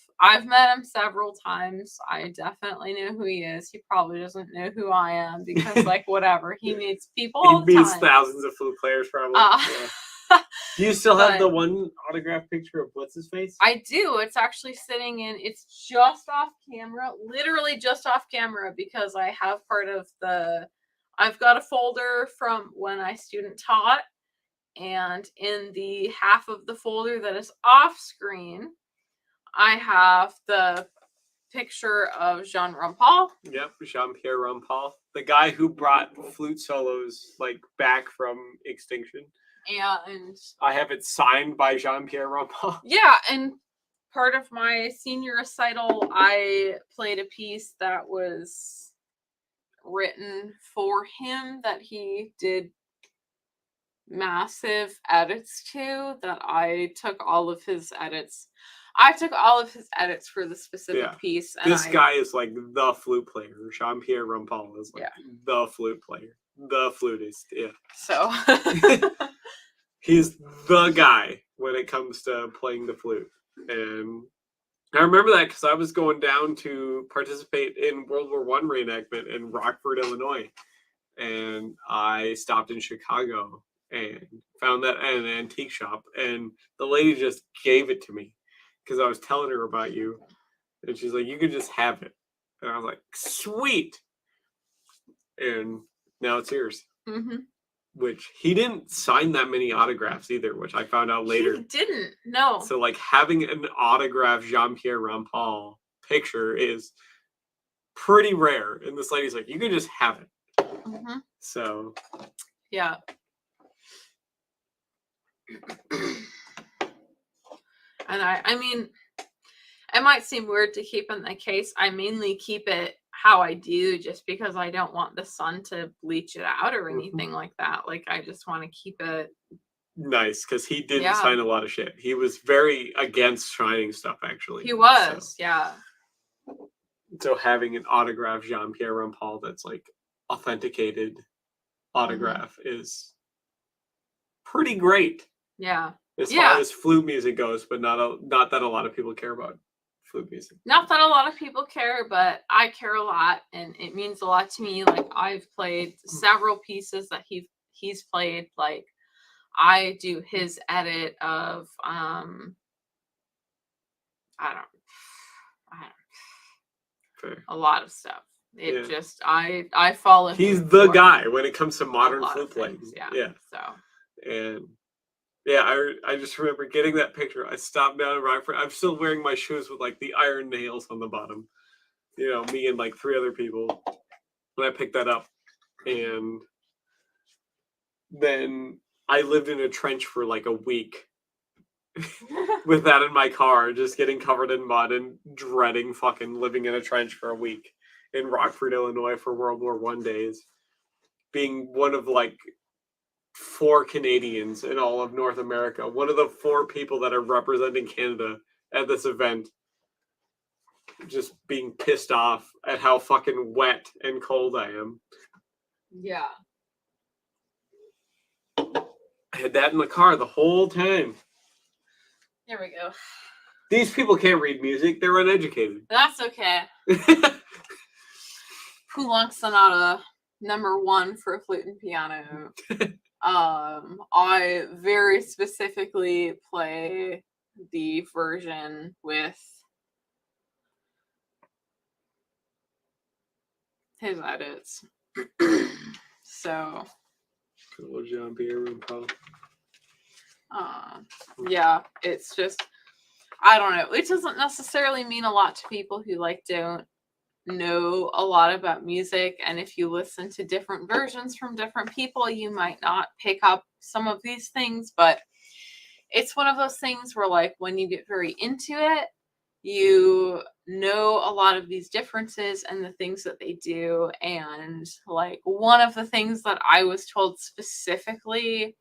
met him several times. I definitely know who he is. He probably doesn't know who I am because like whatever. He meets people all He the meets time. thousands of flute players probably. Yeah. Do you still have the But one autographed picture of what's his face? I do. It's actually sitting in, it's just off camera, literally just off camera because I have part of I've got a folder from when I student taught, and in the half of the folder that is off screen, I have the picture of Jean Rampal. Yep, Jean-Pierre Rampal, the guy who brought flute solos like back from extinction. And I have it signed by Jean-Pierre Rampal. yeah, and part of my senior recital, I played a piece that was written for him that he did massive edits to, that I took all of his edits. I took all of his edits for the specific piece. And this guy is like the flute player. Jean-Pierre Rampal is like the flute player, the flutist. Yeah. So he's the guy when it comes to playing the flute. And I remember that because I was going down to participate in World War I reenactment in Rockford, Illinois. And I stopped in Chicago and found that at an antique shop. And the lady just gave it to me because I was telling her about you. And she's like, you could just have it. And I was like, sweet. And now it's yours. Mm-hmm. Which he didn't sign that many autographs either, which I found out later. He didn't, no. So like having an autographed Jean-Pierre Rampal picture is pretty rare. And this lady's like, you can just have it. Mm-hmm. So yeah. And I mean, it might seem weird to keep in the case. I mainly keep it how I do just because I don't want the sun to bleach it out or anything like that. Like I just want to keep it nice because he didn't sign a lot of shit. He was very against signing stuff, actually. He was, yeah. So having an autographed Jean-Pierre Rampal that's like authenticated autograph is pretty great. Yeah. As far as flute music goes, but not that a lot of people care about flute music. Not that a lot of people care, but I care a lot, and it means a lot to me. Like I've played several pieces that he's played. Like I do his edit of I don't Fair. A lot of stuff. It just I follow. He's the guy when it comes to modern flute playing. Yeah. So and. Yeah, I just remember getting that picture. I stopped down in Rockford. I'm still wearing my shoes with like the iron nails on the bottom. You know, me and like 3 other people. When I picked that up. And then I lived in a trench for like a week with that in my car, just getting covered in mud and dreading fucking living in a trench for a week in Rockford, Illinois for World War I days. Being one of like 4 Canadians in all of North America. One of the 4 people that are representing Canada at this event. Just being pissed off at how fucking wet and cold I am. Yeah. I had that in the car the whole time. There we go. These people can't read music. They're uneducated. That's okay. Poulenc Sonata #1 for flute and piano. I very specifically play the version with his edits. So Jean-Pierre Rampal. Yeah, it's just I don't know. It doesn't necessarily mean a lot to people who like don't know a lot about music, and if you listen to different versions from different people, you might not pick up some of these things, but it's one of those things where like when you get very into it, you know a lot of these differences and the things that they do. And like one of the things that I was told specifically,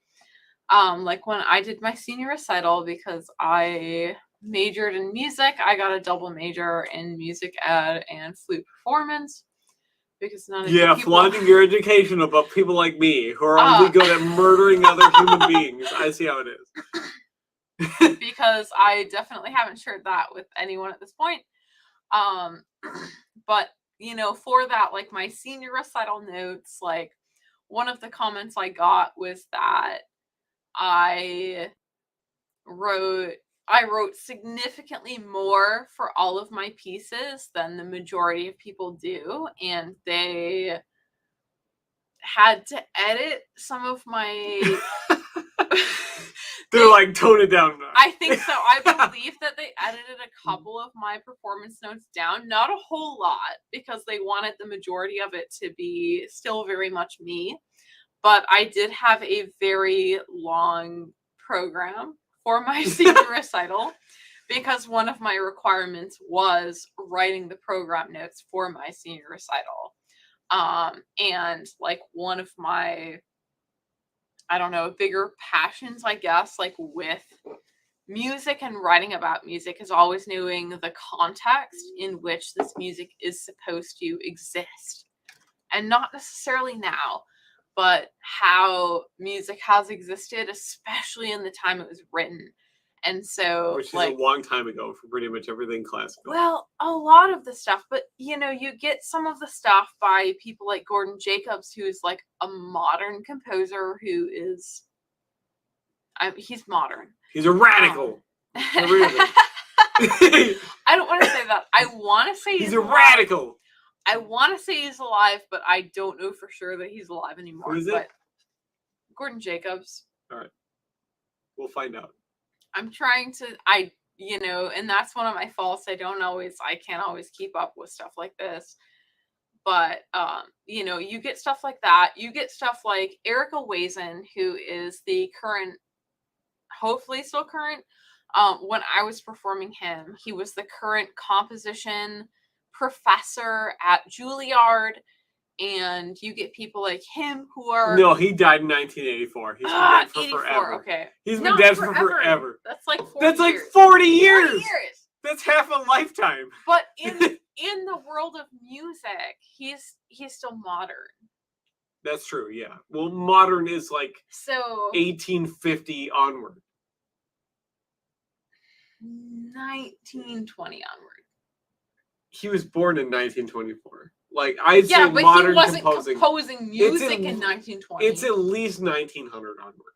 like when I did my senior recital, because I majored in music, I got a double major in music ed and flute performance. because none of Yeah, you people... flaunting your education about people like me who are only good at murdering other human beings. I see how it is. Because I definitely haven't shared that with anyone at this point. But for that, like my senior recital notes, like one of the comments I got was that I wrote significantly more for all of my pieces than the majority of people do, and they had to edit some of my They're like, tone it down now. I think so. I believe that they edited a couple of my performance notes down, not a whole lot, because they wanted the majority of it to be still very much me. But I did have a very long program for my senior recital, because one of my requirements was writing the program notes for my senior recital. And like one of my, I don't know, bigger passions, I guess, like with music and writing about music, is always knowing the context in which this music is supposed to exist. And not necessarily now, but how music has existed, especially in the time it was written. And so, which is a long time ago for pretty much everything classical. Well, a lot of the stuff, but you get some of the stuff by people like Gordon Jacobs, who is like a modern composer who is, he's modern. He's a radical. I don't want to say that. I want to say he's a radical. I want to say he's alive, but I don't know for sure that he's alive anymore. Who is it? Gordon Jacobs. All right. We'll find out. I'm trying to, and that's one of my faults. I can't always keep up with stuff like this. But, you get stuff like that. You get stuff like Erica Wazen, who is the current, hopefully still current. When I was performing him, he was the current composition professor at Juilliard. And you get people like him who are... No, he died in 1984. He's been dead for 84, forever. Okay. He's been dead for forever. That's like 40 That's like years. 40 years. 40 years. That's half a lifetime. But in the world of music, he's still modern. That's true, yeah. Well, modern is like so 1850 onward. 1920 onward. He was born in 1924. Like, I'd say but modern he wasn't composing music in 1920. It's at least 1900 onward.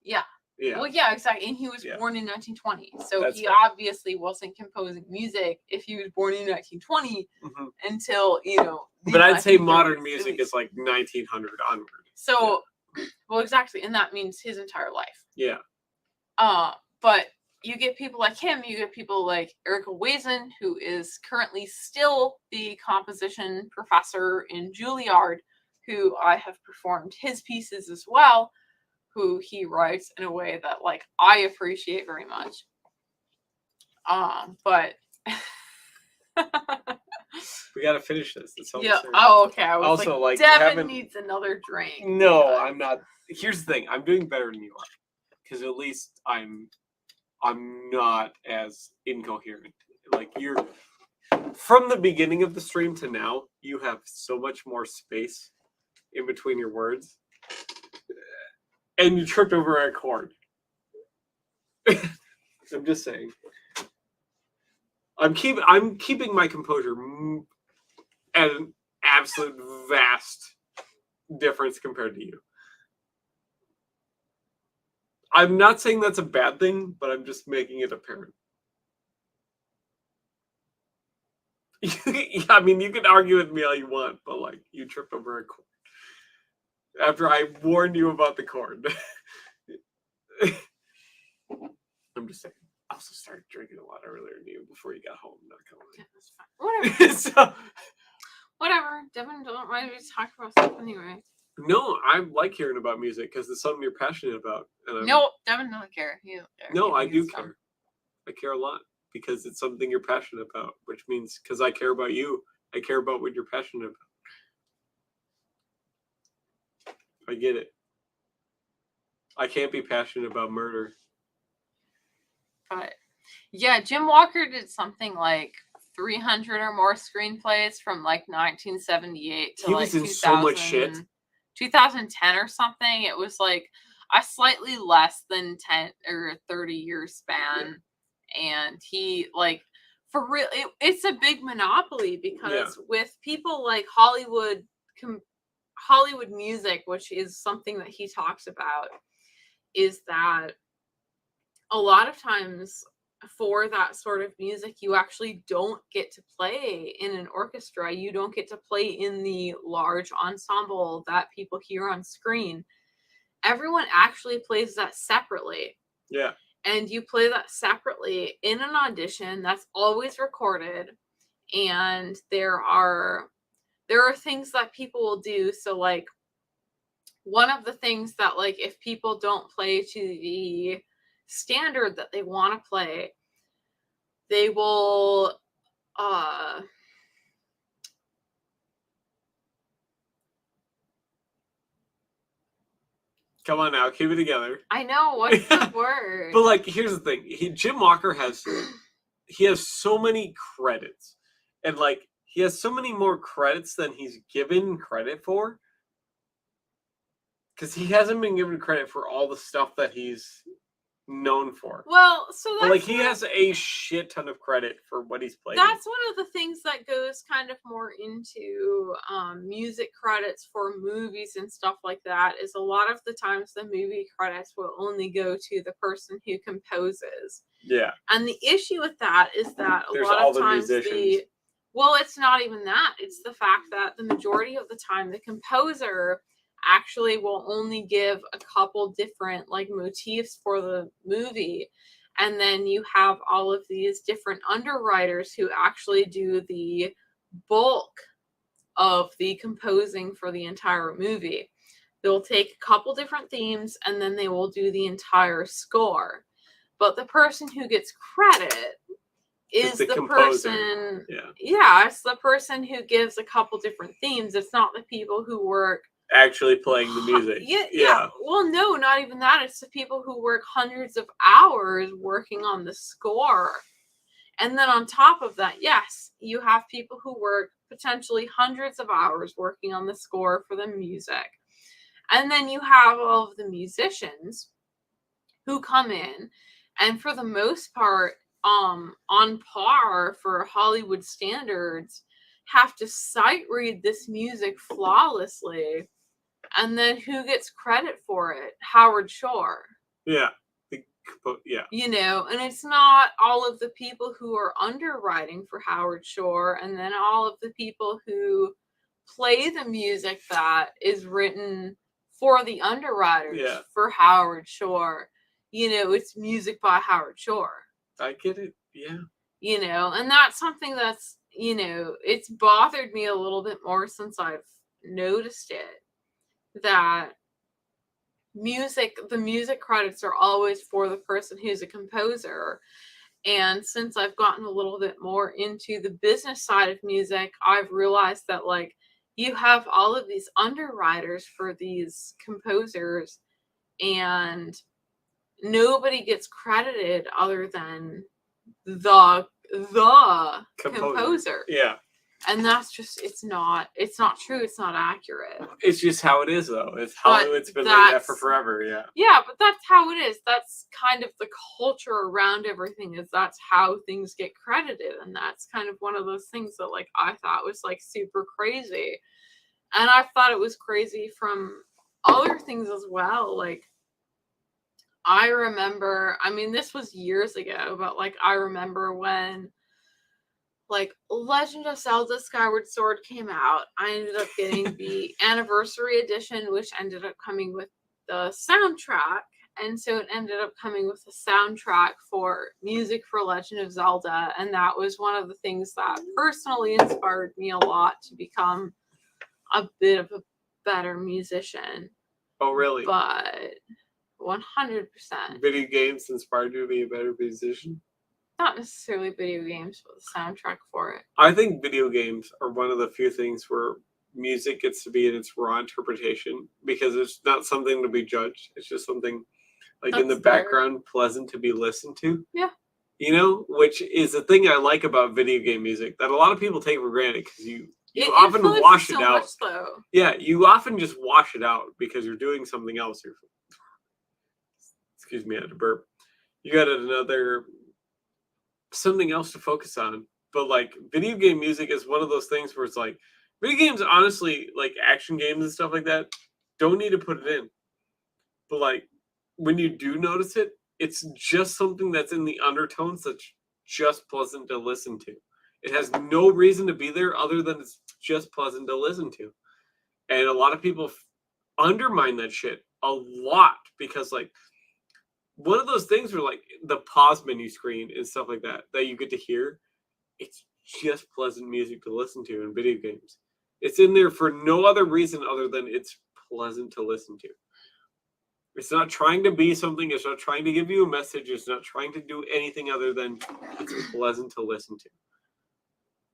Yeah. Yeah. Well, yeah, exactly. And he was born in 1920. So That's he right. obviously wasn't composing music if he was born in 1920 until, But I'd say modern music is like 1900 onward. So, well, exactly. And that means his entire life. Yeah. But you get people like him, you get people like Erica Wazen, who is currently still the composition professor in Juilliard, who I have performed his pieces as well, who he writes in a way that, like, I appreciate very much. But... we gotta finish this. That's all. Yeah. Oh, okay. I was also, like Devin needs another drink. No, I'm not. Here's the thing. I'm doing better than you are, because at least I'm not as incoherent. Like, you're from the beginning of the stream to now, you have so much more space in between your words, and you tripped over a chord. I'm just saying. I'm keeping my composure at an absolute vast difference compared to you. I'm not saying that's a bad thing, but I'm just making it apparent. I mean, you can argue with me all you want, but like, you tripped over a chord after I warned you about the chord. I'm just saying. I also started drinking a lot earlier than you before you got home. Not gonna lie. Yeah, that's fine. Whatever. So, whatever. Devin don't mind me talk about stuff anyway. no, I like hearing about music because it's something you're passionate about. And no, Devin doesn't care. He don't care. No, I do care. I care a lot because it's something you're passionate about, which means because I care about you, I care about what you're passionate about. I get it. I can't be passionate about murder. But yeah, Jim Walker did something like 300 or more screenplays from like 1978 to He like was in so much shit. 2010 or something. It was like a slightly less than 10 or 30-year span. And he like for real it's a big monopoly because with people like Hollywood music, which is something that he talks about, is that a lot of times for that sort of music, you actually don't get to play in an orchestra. You don't get to play in the large ensemble that people hear on screen. Everyone actually plays that separately. Yeah. And you play that separately in an audition that's always recorded. And there are things that people will do. So like one of the things that like if people don't play to the standard that they want to play, they will come on now, keep it together. I know, what's the word? But like here's the thing. Jim Walker has so many credits. And like he has so many more credits than he's given credit for. Because he hasn't been given credit for all the stuff that he's known for. Well, so that's but like he has a shit ton of credit for what he's played. That's one of the things that goes kind of more into music credits for movies and stuff like that. Is a lot of the times the movie credits will only go to the person who composes. Yeah. And the issue with that is that There's a lot all of the times musicians. well, it's not even that. It's the fact that the majority of the time the composer actually will only give a couple different like motifs for the movie, and then you have all of these different underwriters who actually do the bulk of the composing for the entire movie. They'll take a couple different themes and then they will do the entire score, but the person who gets credit is the composer. person Yeah, it's the person who gives a couple different themes. It's not the people who work actually playing the music. Yeah. Well, no, not even that. It's the people who work hundreds of hours working on the score. And then on top of that, yes, you have people who work potentially hundreds of hours working on the score for the music. And then you have all of the musicians who come in and for the most part, on par for Hollywood standards, have to sight read this music flawlessly. And then who gets credit for it? Howard Shore. Yeah. You know, and it's not all of the people who are underwriting for Howard Shore and then all of the people who play the music that is written for the underwriters for Howard Shore. You know, it's music by Howard Shore. I get it. Yeah. You know, and that's something that's, you know, it's bothered me a little bit more since I've noticed it. That the music credits are always for the person who's a composer. And since I've gotten a little bit more into the business side of music, I've realized that like you have all of these underwriters for these composers and nobody gets credited other than the composer. Yeah. And that's just, it's not true. It's not accurate. It's just how it is, though. It's Hollywood's been like that for forever, yeah. Yeah, but that's how it is. That's kind of the culture around everything, is that's how things get credited. And that's kind of one of those things that, like, I thought was, like, super crazy. And I thought it was crazy from other things as well. Like, I remember, I mean, this was years ago, but, like, I remember when like Legend of Zelda Skyward Sword came out, I ended up getting the anniversary edition, which ended up coming with the soundtrack. And so it ended up coming with the soundtrack for music for Legend of Zelda. And that was one of the things that personally inspired me a lot to become a bit of a better musician. Oh, really? But 100%. Video games inspired you to be a better musician? Not necessarily video games, but the soundtrack for it. I think video games are one of the few things where music gets to be in its raw interpretation because it's not something to be judged. It's just something like in the background, pleasant to be listened to. Yeah. You know, which is the thing I like about video game music that a lot of people take for granted because you It often influences wash it so out. much, though. Yeah, you often just wash it out because you're doing something else. Excuse me, I had to burp. You got another something else to focus on. But like video game music is one of those things where it's like video games, honestly, like action games and stuff like that, don't need to put it in. But like when you do notice it, it's just something that's in the undertones that's just pleasant to listen to. It has no reason to be there other than it's just pleasant to listen to. And a lot of people undermine that shit a lot because like one of those things where like the pause menu screen and stuff like that you get to hear, it's just pleasant music to listen to in video games. It's in there for no other reason other than it's pleasant to listen to. It's not trying to be something. It's not trying to give you a message. It's not trying to do anything other than it's pleasant to listen to,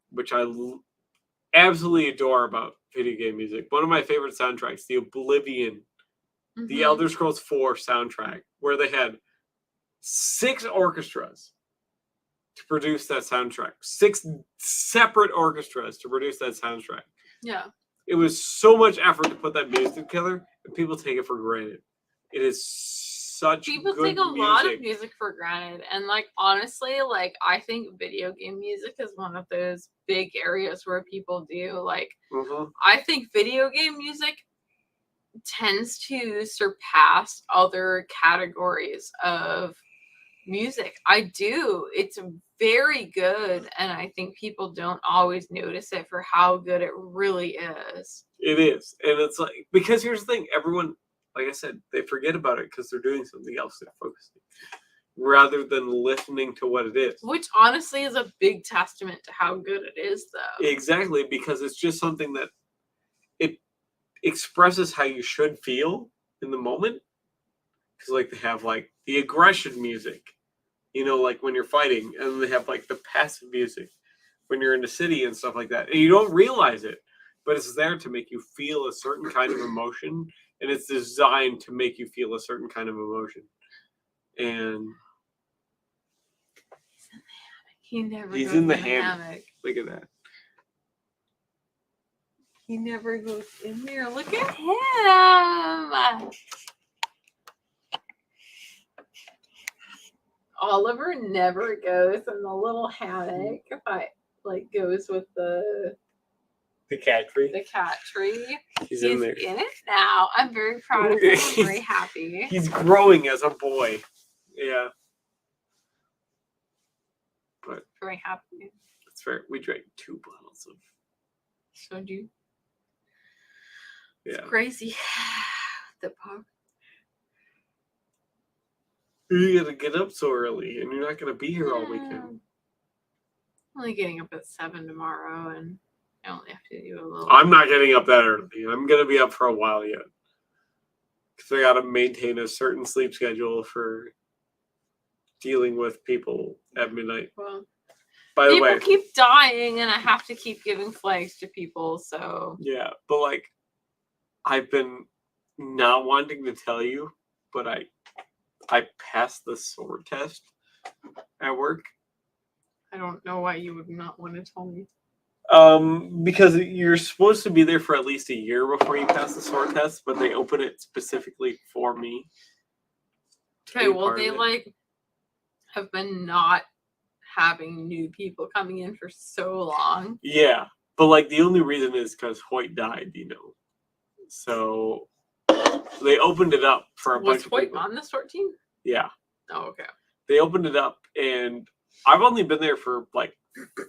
which I absolutely adore about video game music. One of my favorite soundtracks, the Oblivion, the Elder Scrolls 4 soundtrack, where they had 6 orchestras to produce that soundtrack. 6 separate orchestras to produce that soundtrack. Yeah. It was so much effort to put that music together, and people take it for granted. It is such People good take a music. lot of music for granted, and like honestly, like I think video game music is one of those big areas where people do like. I think video game music tends to surpass other categories of music. I do. It's very good, and I think people don't always notice it for how good it really is. It is, and it's like because here's the thing: everyone, like I said, they forget about it because they're doing something else. They're focusing rather than listening to what it is. Which honestly is a big testament to how good it is, though. Exactly, because it's just something that it expresses how you should feel in the moment. Because like they have like the aggression music, you know, like when you're fighting, and they have like the passive music when you're in the city and stuff like that, and you don't realize it, but it's there to make you feel a certain kind of emotion, and it's designed to make you feel a certain kind of emotion. And he's in the hammock. Look at that. He never goes in there. Look at him. Oliver never goes in the little hammock. If I like goes with the cat tree. The cat tree. He's in there. In it now. I'm very proud of him. I'm very happy. He's growing as a boy. Yeah. But very happy. That's fair. We drank 2 bottles of soju. Yeah. It's crazy. The pub. You gotta get up so early, and you're not gonna be here all weekend. I'm only getting up at 7 tomorrow, and I only have to do a little. I'm not getting up that early. I'm gonna be up for a while yet, because I gotta maintain a certain sleep schedule for dealing with people at midnight. Well, by the way, people keep dying, and I have to keep giving flags to people. So yeah, but like, I've been not wanting to tell you, but I passed the sword test at work. I don't know why you would not want to tell me. Because you're supposed to be there for at least a year before you pass the sword test, but they open it specifically for me. Okay, well, they like have been not having new people coming in for so long. Yeah, but like the only reason is because Hoyt died, you know. So they opened it up for a bunch of people. Was Hoyt on the sword team? Yeah. Oh, okay. They opened it up, and I've only been there for like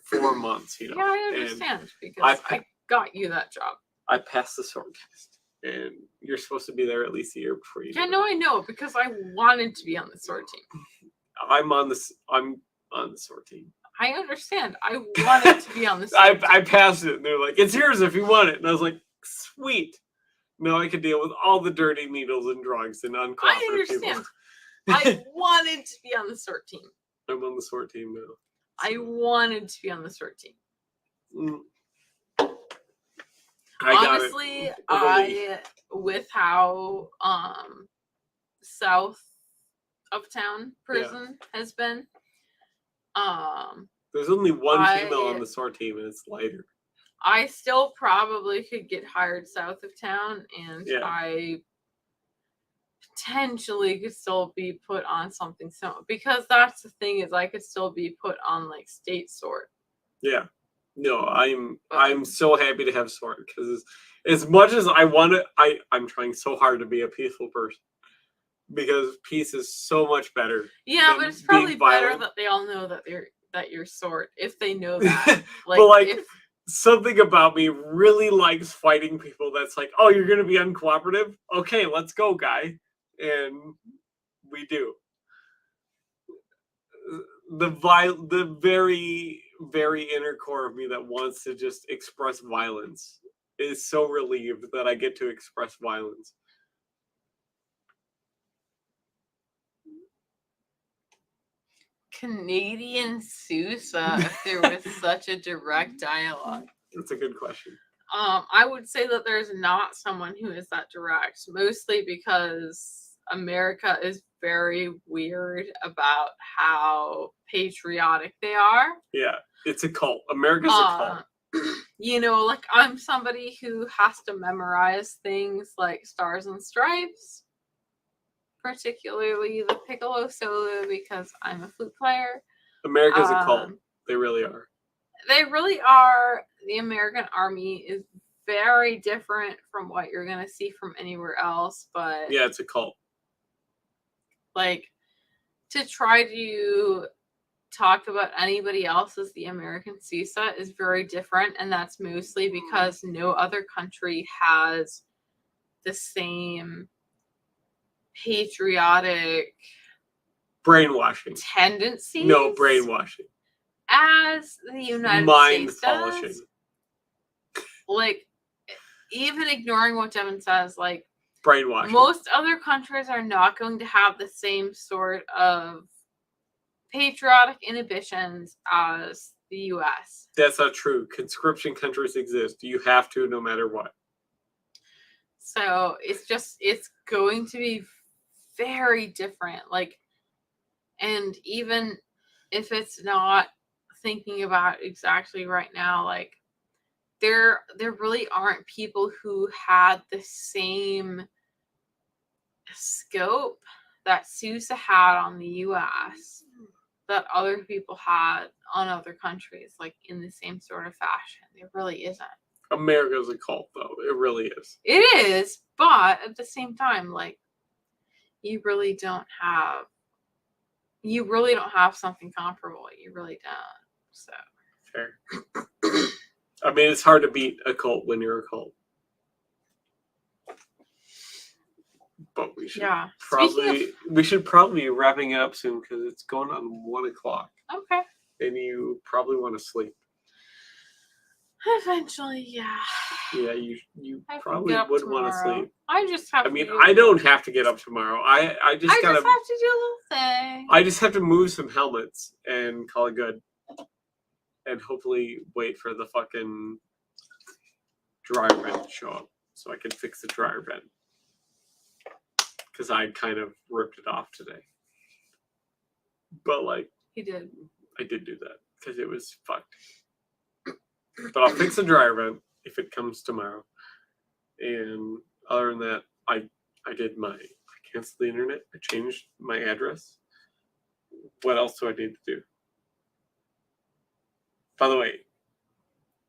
4 months, you know. Yeah, I understand because I got you that job. I passed the sword test, and you're supposed to be there at least a year before you. Yeah, no, I know because I wanted to be on the sword team. I'm on the sword team. I understand. I wanted to be on the sword team. I passed it, and they're like, "It's yours if you want it," and I was like, "Sweet." No, I could deal with all the dirty needles and drugs and uncooperative I understand. people. I wanted to be on the sword team. I'm on the sword team now. I wanted to be on the sword team. Honestly, with how south of town prison has been, There's only one female I- on the SOAR team, and it's lighter. I still probably could get hired south of town, and Yeah. I potentially could still be put on something similar, because that's the thing, is I could still be put on like state sort. Yeah. No, I'm so happy to have SOAR because as much as I want to, I'm trying so hard to be a peaceful person because peace is so much better. Yeah, than but it's being probably better violent. that they all know that you're sort, if they know that. But like if something about me really likes fighting people. That's like, oh, you're gonna be uncooperative? Okay, let's go, guy, and we do. The very very inner core of me that wants to just express violence is so relieved that I get to express violence. Canadian Sousa, if there was such a direct dialogue. That's a good question. I would say that there's not someone who is that direct, mostly because America is very weird about how patriotic they are. Yeah, it's a cult. America's a cult. You know, like I'm somebody who has to memorize things like Stars and Stripes, particularly the Piccolo solo, because I'm a flute player. America's a cult. They really are. They really are. The American Army is very different from what you're going to see from anywhere else, but yeah, it's a cult. Like, to try to talk about anybody else as the American Sousa is very different, and that's mostly because no other country has the same patriotic brainwashing tendencies. No, brainwashing. As the United Mind States polishing. does. Like, even ignoring what Devin says, like, brainwashing. Most other countries are not going to have the same sort of patriotic inhibitions as the US. That's not true. Conscription countries exist. You have to, no matter what. So it's going to be very different. Like, and even if it's not thinking about exactly right now, like, there really aren't people who had the same scope that Sousa had on the US that other people had on other countries, like in the same sort of fashion. There really isn't. America's a cult, though. It really is. It is, but at the same time, like, you really don't have something comparable. You really don't. So fair. I mean, it's hard to beat a cult when you're a cult. But we should probably be wrapping it up soon because it's going on 1 o'clock. Okay. And you probably want to sleep. Eventually, yeah. Yeah, you probably would want to sleep. I just have. I mean, I don't have to get up tomorrow. I just have to do a little thing. I just have to move some helmets and call it good. And hopefully wait for the fucking dryer vent to show up so I can fix the dryer vent. Because I kind of ripped it off today. But, like... He did. I did do that. Because it was fucked. But I'll fix the dryer vent if it comes tomorrow. And other than that, I canceled the internet. I changed my address. What else do I need to do? By the way,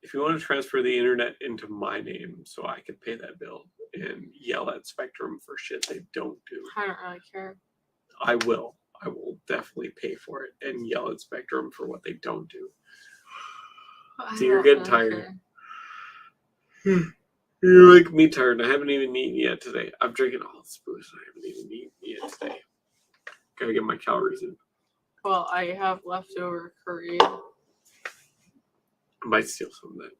if you want to transfer the internet into my name so I can pay that bill and yell at Spectrum for shit they don't do. I don't really care. I will. I will definitely pay for it and yell at Spectrum for what they don't do. So you're getting tired. You're like me tired. I haven't even eaten yet today. I'm drinking all this booze. I haven't even eaten yet today. Gotta get my calories in. Well, I have leftover curry. I might steal some of that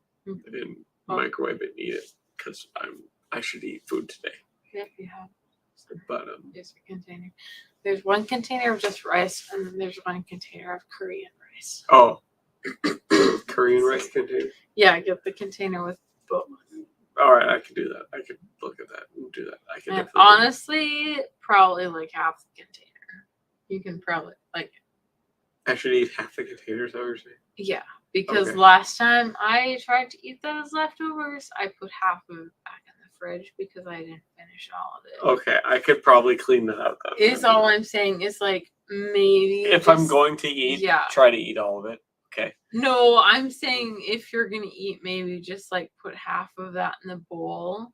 and microwave it and eat it because I should eat food today. Yep, you have. But There's a container. There's one container of just rice, and then there's one container of curry and rice. Oh, curry and rice container. Yeah, get the container with both. All right, I can do that. I can look at that and do that. I can. And honestly, probably like half the container. You can probably like I should eat half the container, so you're saying? Yeah, because Okay. last time I tried to eat those leftovers, I put half of it back in the fridge because I didn't finish all of it. Okay, I could probably clean that out. Then. Is all I'm saying is like maybe If I'm going to eat, yeah. try to eat all of it. Okay. No, I'm saying if you're gonna eat, maybe just like put half of that in the bowl,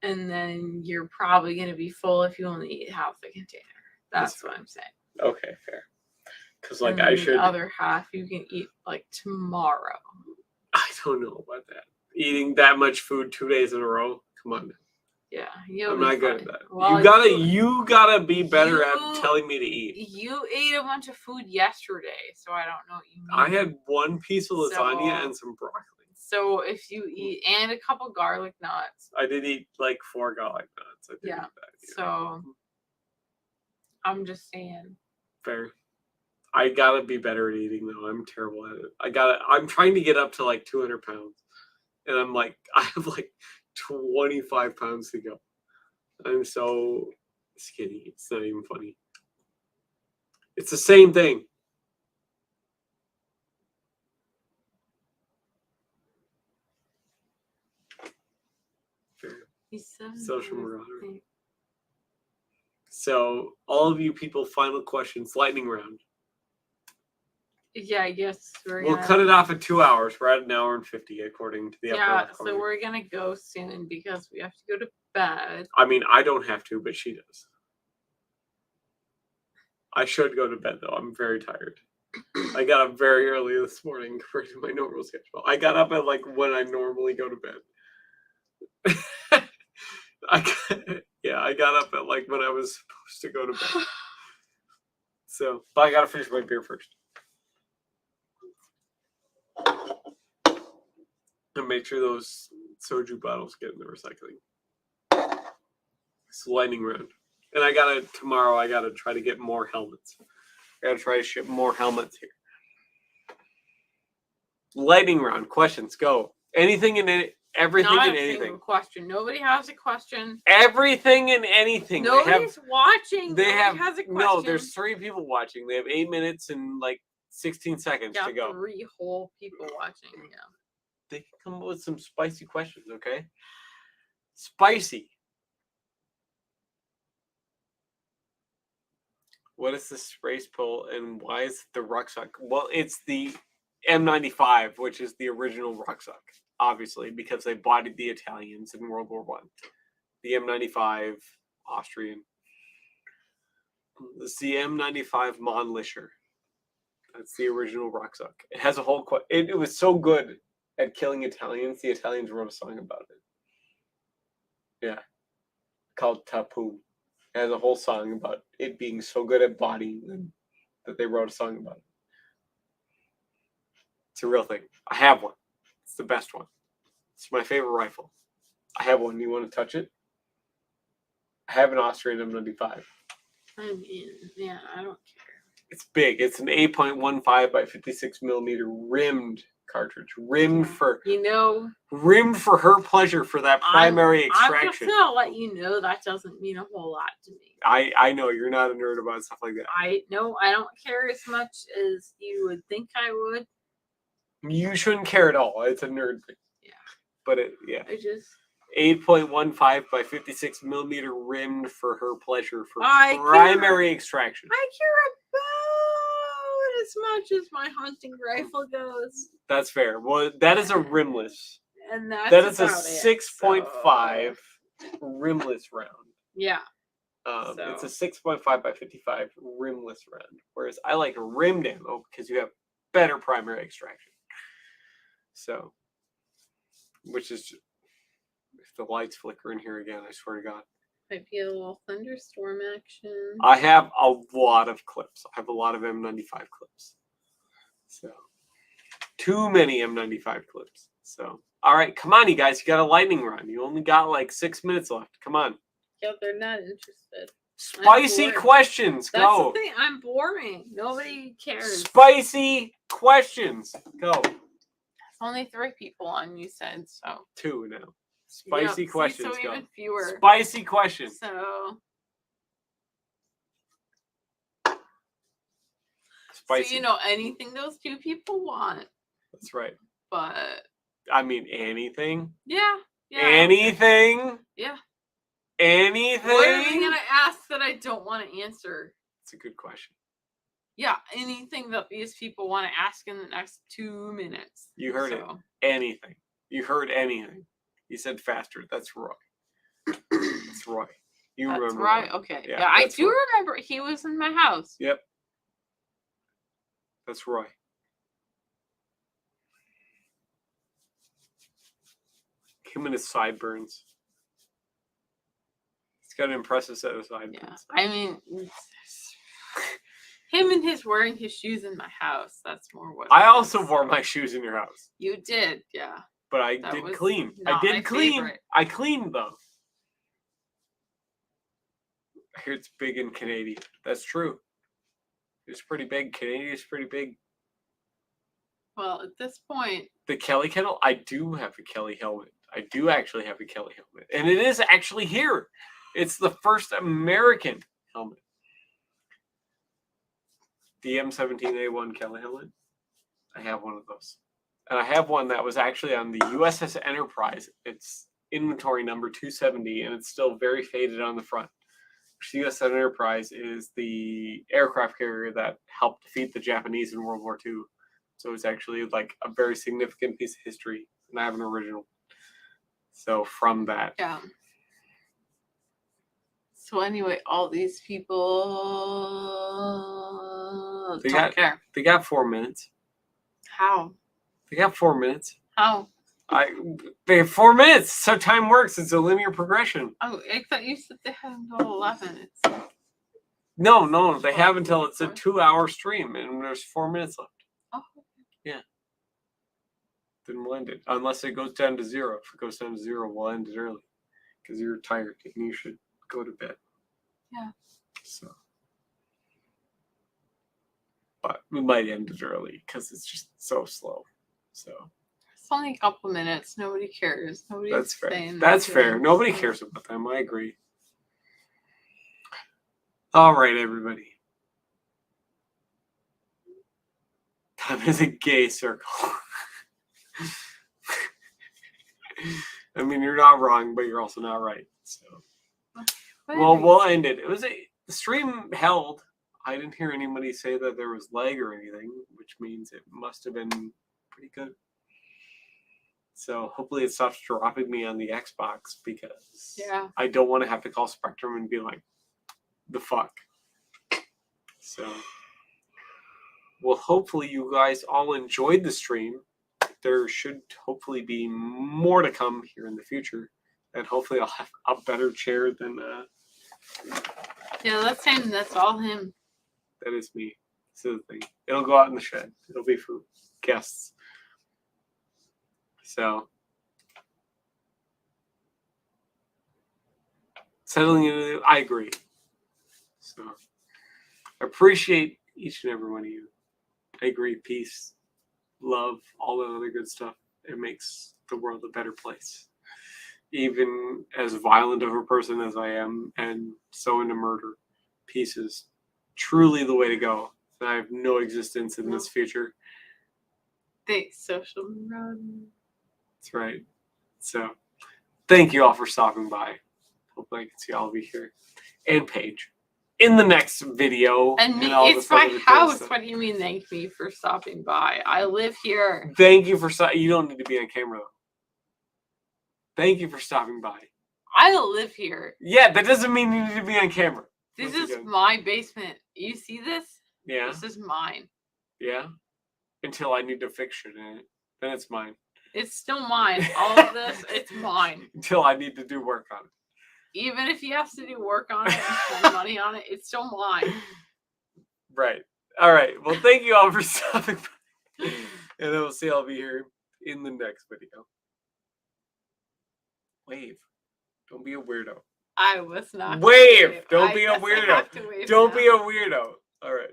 and then you're probably gonna be full if you only eat half the container. That's what I'm saying. Okay, fair. Because like And I then should. the other half you can eat like tomorrow. I don't know about that. Eating that much food 2 days in a row. Come on. Yeah, I'm not good at that. Well, you gotta be better at telling me to eat. You ate a bunch of food yesterday, so I don't know what you mean. I had one piece of lasagna and some broccoli. So if you eat and a couple garlic nuts. I did eat like 4 garlic nuts. I did eat that, so I'm just saying. Fair. I gotta be better at eating though. I'm terrible at it. I'm trying to get up to like 200 pounds. And I'm like, I have like 25 pounds to go. I'm so skinny. It's not even funny. It's the same thing. Social Marauder. So, all of you people, final questions, lightning round. Yeah, I guess we'll cut it off at 2 hours. We're at 1 hour and 50, according to the upper left corner. So we're gonna go soon because we have to go to bed. I mean, I don't have to, but she does. I should go to bed though. I'm very tired. I got up very early this morning compared to my normal schedule. I got up at like when I normally go to bed. I got up at like when I was supposed to go to bed. So, but I gotta finish my beer first. And make sure those soju bottles get in the recycling. It's lightning round. And tomorrow I gotta try to get more helmets. I gotta try to ship more helmets here. Lightning round. Questions, go. Anything and everything and anything. Single question. Nobody has a question. Everything and anything. Nobody's watching. Nobody has a question. No, there's 3 people watching. They have 8 minutes and like 16 seconds to go. 3 whole people watching. Yeah. They can come up with some spicy questions, okay? Spicy. What is the race pull and why is it the rucksack? Well, it's the M95, which is the original rucksack, obviously, because they bodied the Italians in World War I. The M95 Austrian. It's the M95 Mannlicher. That's the original rucksack. It has a whole... It was so good at killing Italians, the Italians wrote a song about it. Yeah. Called Tapu. It has a whole song about it being so good at bodying them that they wrote a song about it. It's a real thing. I have one. It's the best one. It's my favorite rifle. I have one. You want to touch it? I have an Austrian M95. I mean, yeah, I don't care. It's big. It's an 8.15 by 56 millimeter rimmed cartridge. Rimmed for her pleasure for that primary extraction. I'm just gonna let you know that doesn't mean a whole lot to me. I know you're not a nerd about stuff like that. I don't care as much as you would think I would. You shouldn't care at all. It's a nerd thing. Yeah. But I just 8.15 by 56 millimeter rimmed for her pleasure for primary extraction. I care about as much as my hunting rifle goes. That's fair. Well, that is a rimless. And that is a 6.5 rimless round. Yeah. It's a 6.5 by 55 rimless round. Whereas I like rimmed ammo because you have better primary extraction. So, which is... If the lights flicker in here again, I swear to God. Might be a little thunderstorm action. I have a lot of clips. I have a lot of M95 clips. So, too many M95 clips. So, all right, come on, you guys. You got a lightning run. You only got like 6 minutes left. Come on. Yeah, they're not interested. Spicy questions. That's go. The thing. I'm boring. Nobody cares. Spicy questions. Go. There's only 3 people on, you said, so. 2 now. Spicy questions. So even fewer. Spicy questions. So spicy. So, you know, anything those two people want. That's right. But I mean, anything. yeah. Anything. Yeah. Anything. What are they gonna ask that I don't want to answer? It's a good question. Yeah, anything that these people want to ask in the next 2 minutes. You heard it. Anything. You heard anything. You said faster. That's Roy. That's Roy. You That's remember right. Roy. Okay. Yeah, Yeah, I that's do Roy. remember he was in my house. Yep. That's Roy. Him and his sideburns. He's got an impressive set of sideburns. Yeah. I mean, him and his wearing his shoes in my house. That's more what I it also is. wore my shoes in your house. You did, yeah. But I That did was clean. I not my did clean. favorite. I cleaned though. I hear it's big in Canadian. That's true. It's pretty big. Canadian's pretty big. Well, at this point, The Kelly kettle? I do have a Kelly helmet. I do actually have a Kelly helmet. And it is actually here. It's the first American helmet. The M17A1 Kelly helmet. I have one of those. And I have one that was actually on the USS Enterprise. It's inventory number 270, and it's still very faded on the front. The USS Enterprise is the aircraft carrier that helped defeat the Japanese in World War II. So it's actually like a very significant piece of history, and I have an original. So from that, yeah. So anyway, all these people They don't got- care. they got 4 minutes. How? They got 4 minutes. How? They have 4 minutes. So time works. It's a linear progression. Oh, I thought you said they had until 11. It's No, they have until it's a Four. 2-hour stream, and there's 4 minutes left. oh, Then we'll end it. Unless it goes down to 0. If it goes down to 0, we'll end it early. Because you're tired and you should go to bed. Yeah. So. But we might end it early because it's just so slow. So it's only a couple minutes. Nobody cares. Nobody's that's fair. saying That's nothing. fair. Nobody cares about them. I agree. All right, everybody. Time is a gay circle. I mean, you're not wrong, but you're also not right. So, well, we'll end it. It was the stream held. I didn't hear anybody say that there was lag or anything, which means it must have been pretty good. So hopefully it stops dropping me on the Xbox because I don't want to have to call Spectrum and be like, the fuck. So, well, hopefully you guys all enjoyed the stream. There should hopefully be more to come here in the future. And hopefully I'll have a better chair than... Yeah, that's him. That's all him. That is me. This is the thing. It'll go out in the shed. It'll be for guests. So, settling into, I agree. So, I appreciate each and every one of you. I agree. Peace, love, all that other good stuff. It makes the world a better place. Even as violent of a person as I am and so into murder, peace is truly the way to go. I have no existence in this future. Thanks, social media. That's right. So, thank you all for stopping by. Hopefully I can see all of you here. And Paige. In the next video. And me, all it's this other my good house. stuff. What do you mean, thank me for stopping by? I live here. Thank you for you don't need to be on camera though. Thank you for stopping by. I live here. Yeah, that doesn't mean you need to be on camera. This Once is again. my basement. You see this? Yeah. This is mine. Yeah. Until I need to fix shit in it. Then it's mine. It's still mine. All of this, it's mine. Until I need to do work on it. Even if he has to do work on it and spend money on it, it's still mine. Right. All right. Well, thank you all for stopping by. And I will see all of you here in the next video. Wave. Don't be a weirdo. I was not. Wave. Don't I be a guess I weirdo. have to wave Don't now. be a weirdo. All right.